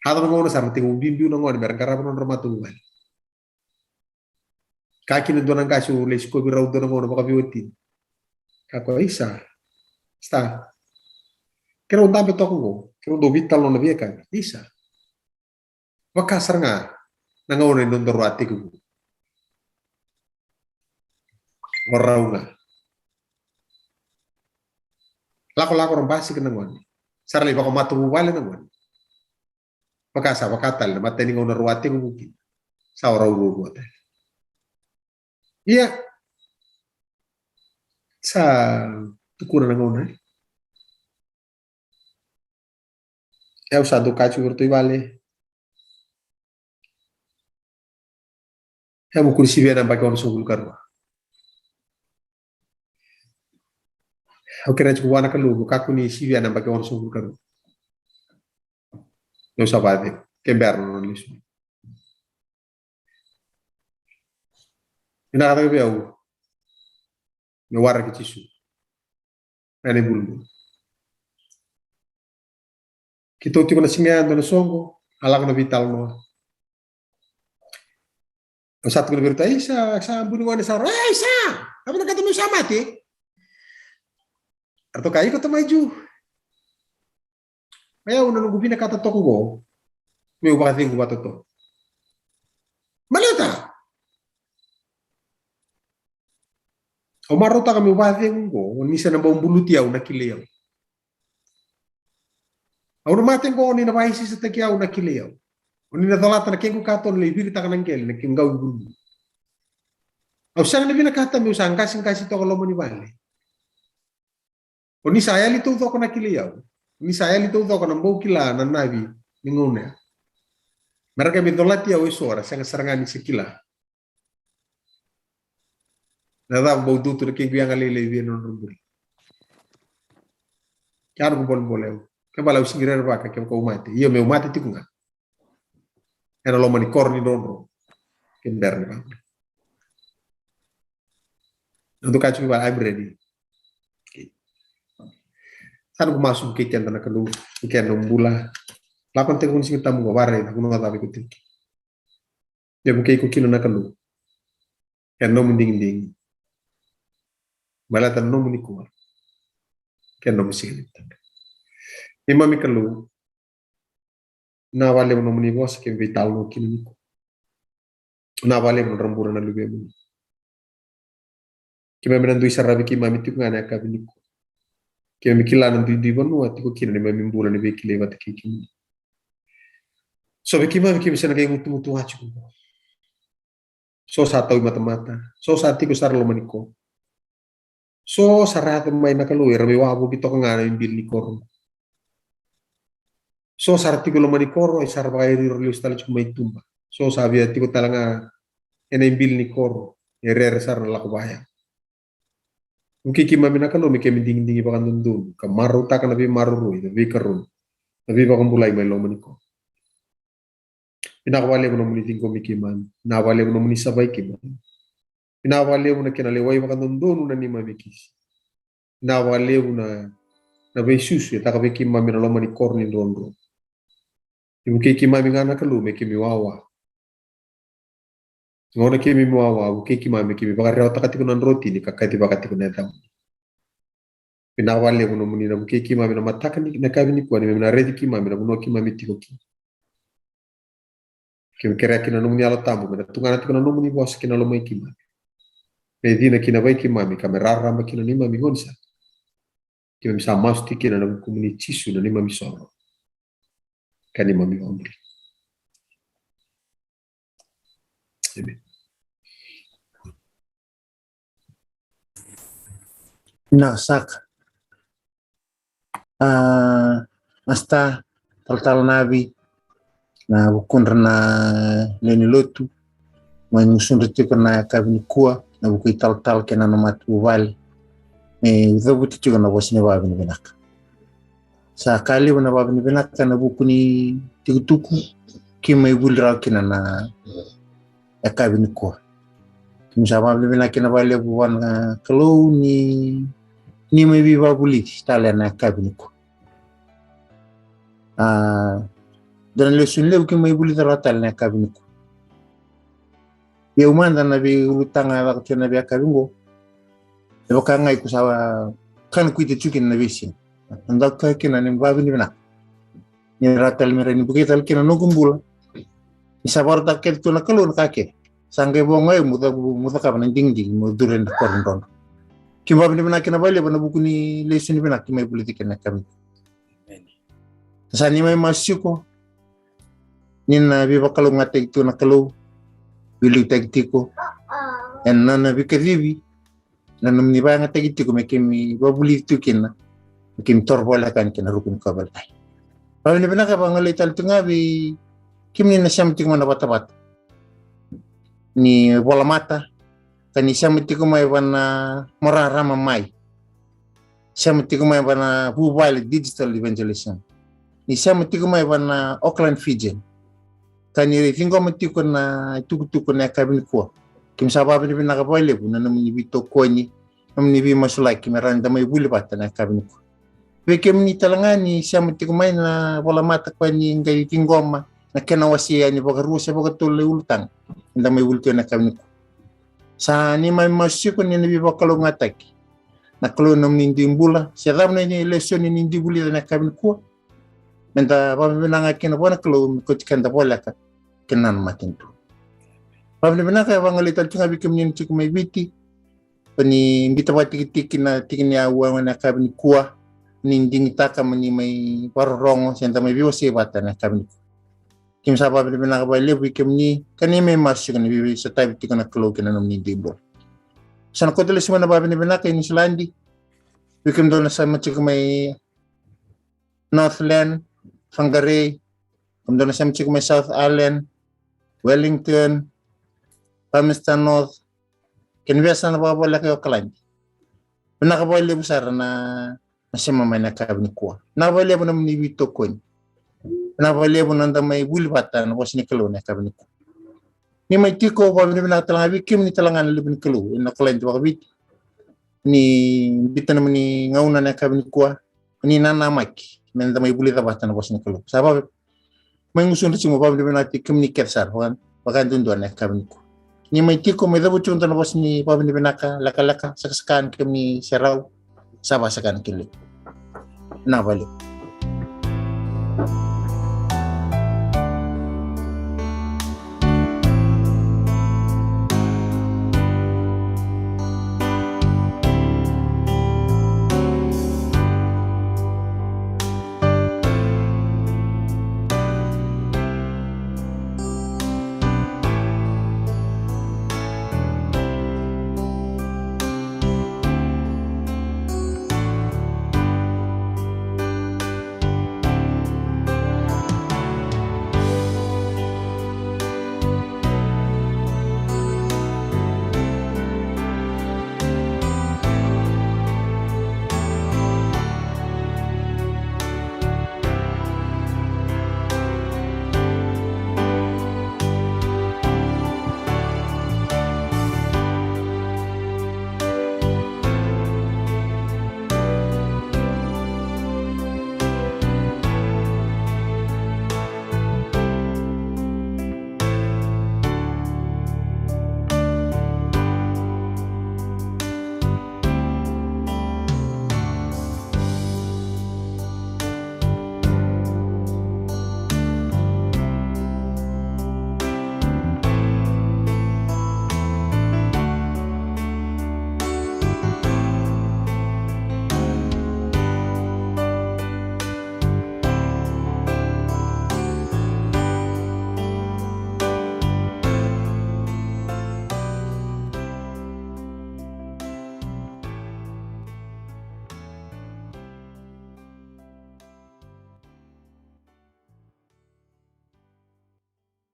Hado na ngauna sarati ko bimbiu na ngone berkara non ramatu wal. Kaki na doon ang kaso les ko biraw doon ako na baka biwatin. Kako isa. Sta. Kero dami to ko. Kero do vital no nabia kan. Isa. Wakasar nga nangauna non dorwati ko. Waraw nga. Lako ron basi ka nangon. Sarali baka matuwala nangon. Wakasa wakatal na matay nga unarwati ko mungkin. Sa waraw go. Iya. Sa tukuran ng una. Ya usado kacu bertu vale. Ya mukul sibia na bagi orang sungguh karwa. Oke na cukup anak lu kaku ni sibia na bagi orang sungguh karwa. Ya usah bade. Kembar no lisu. Ina kata ke au. Me warra ke tisu. Ane bulbul. Kita uti kona singa ando na songo, alak na vital no. Ang satu ko berita isa, sa bunuan sa isa. Apa nak kata mo sa mati? Arto kai ko tamaju. Ayaw na nungubina kata to ko. Me ubati ko bato to. Malita. O marota kami ubati ko, misa na bambuluti au nakileyaw. Au maten ko ni na baisi sa takiyaw nakileyaw. Oni na talata na kengo katon le biri takan ngel na kingaw bulu. Au sang na binakata mi usang kasing kasi to kalomo ni bale. Oni saya lito to ko nakileyaw. Ni saya lito to ko nambo kila na nabi ninguna. Mereka bintolati au isora sang serangan ni sekila. Nada bau tutur ke biang alele bien non rumbul. Kar ko bol boleu. Ke bala usingirer ba ka ke ko mate. Iyo me mate tikunga. Era lo mani corni donro. Ke berne ba. Untuk kacu ba I'm ready. San ko masuk ke kenda na kalu. Ke no mbula. Lakon te kun sing tamu bare na kuno ta be kutik. Ya buke ko kilo na kalu. Ya no mending. Malatan no muni kuar. Ken no musin. Imami kalu na vale no muni bos ke vital no kini. Na vale no rambura na lube muni. Kime menandu isarabi ki mami tu ngana ka biniku. Kime mikila nandu di bonu ati ko kini mami mbula ni bekile wat ki kini. So be kima kime sana kay mutu hachu. So sa taw mata-mata. So sa ati ko sar lo maniko. So sarata may nakalu rami wabu bito ka nga yung bil ni Koro. So sarati ko naman ni Koro ay sarap kayo release talaga may tumba. So sabi ati ko talaga yung bil ni Koro i-re-resar na lakubaya. Kung kikimami nakalu may keminding-dingi pa ka nundun. Kamaru ta ka nabi maruru nabi karun. Nabi pa kang bulay may loman ko. Pinakawali mo naman iting kumikimam. Pinakawali mo naman isabay kimam. Pinawali mo na kinaliway makandun na ni mamikis. Pinawali mo na besus ya taka beki mami na loma ni korni dondo. Ibu keki mami ngana kalu me kimi wawa. Ngona kimi wawa bu keki mami kimi bakari rata kati kunan roti ni kakati bakati kunan tam. Pinawali mo na muni na bu keki mami na mataka ni na kabi ni kuani na redi ki mami na buno ki mami tikoki. kira kina nomu ni alo tamu mena tungana kina nomu ni bos kina lo mai kima medina kina bai kima mi kamera ma kina nima mi honsa kina bisa masti kina na kumuni cisu na nima mi soro kan nima mi ombri na sak asta tal nabi na bukunra na leni lotu mangusundra tiko na kabini kuwa na buku tal kena na matu vale me zabuti tiko na bosine babini benaka sa kali wana babini benaka na buku ni tikutuku kima ibulra kena na kabini kuwa kimsa babini benaka na vale buwan kalau ni mai viva buliti tale na kabini kuwa dan lesun lebu ke mai bulita ratal na kabini kuwa ya umanda na bi utanga waktu na bi akabingo ebo kanga iku sawa kan kuite chukin na bisin andak ka kina ni babini bina ni ratal mera ni bukital kina no kumbula isabar taket tu na kalun kake sangge bongoy muda ka ban ding mo duren da koron don kim babini bina kina bale bana bukuni lesun bina kimai politik na kami sani mai masiko nina bi bakalo ngate tu na kalau bilu tagtiko en nana bikadibi nana mnibanga tagtiko mekemi babuli tukina mekem torbola kan kena rukun kabal ai babini bina ka bangalay tal tungabi kimni na samting mana bata ni bola mata kani samtiko mai bana morarama mai samtiko mai bana mobile digital evangelism ni samtiko mai bana Auckland Fijian kani fingo matiko na tuku na kabin ko kim sabab ni binaka boyle bu na namni bito ko ni namni bi masulay kimeranda may bulibata na kabin ko we kem ni talangani siya matiko may na wala mata ko ni ngay tingoma na kenawasiya ni bagarusa bagatule ultang nda may bulto na kabin ko sa ni may masiko ni bi bakalo ngataki na klo namni ndimbula siya dam na ni lesson ni ndibuli na kabin ko nda babinanga kinabona klo ko tikanda bola ka kenan matintu babni benaka bangalital tunga bikem ni chik may biti pani bita wati tikina tikina awa na kabni kuwa ni dingitaka mani may parrongo senta may biwa sebata na kabni kim sa babni benaka ba lebu bikem ni kani may marsyo ni bibi sa tabi tikana klo kenan ni dibo sana ko dele simana babni benaka in Islandi bikem do na sa chik may Northland Whangarei kemudian saya mencik may South Island Wellington, Palmerston North, kinbiasa na babala kayo kalan. Nakabali besar na masama may nakabni kuwa. Nakabali mo naman ni Vito Kun. Nakabali mo nanda may bulibata na was ni Kalo nakabni kuwa. Ni may tiko ko ni binatalang kim ni talangan libin Kalo na kalan to bakit ni bita naman ni ngauna nakabni kuwa ni nanamaki nanda may bulibata na was ni Kalo. Sabab may ngusun rin mo babali binati kim ni Kersar wakan dunduan na kabin ko. Ni may tiko may dapat yung tanabos ni babali binaka laka saksakan kim ni Seraw sabasakan kili. Nabalik.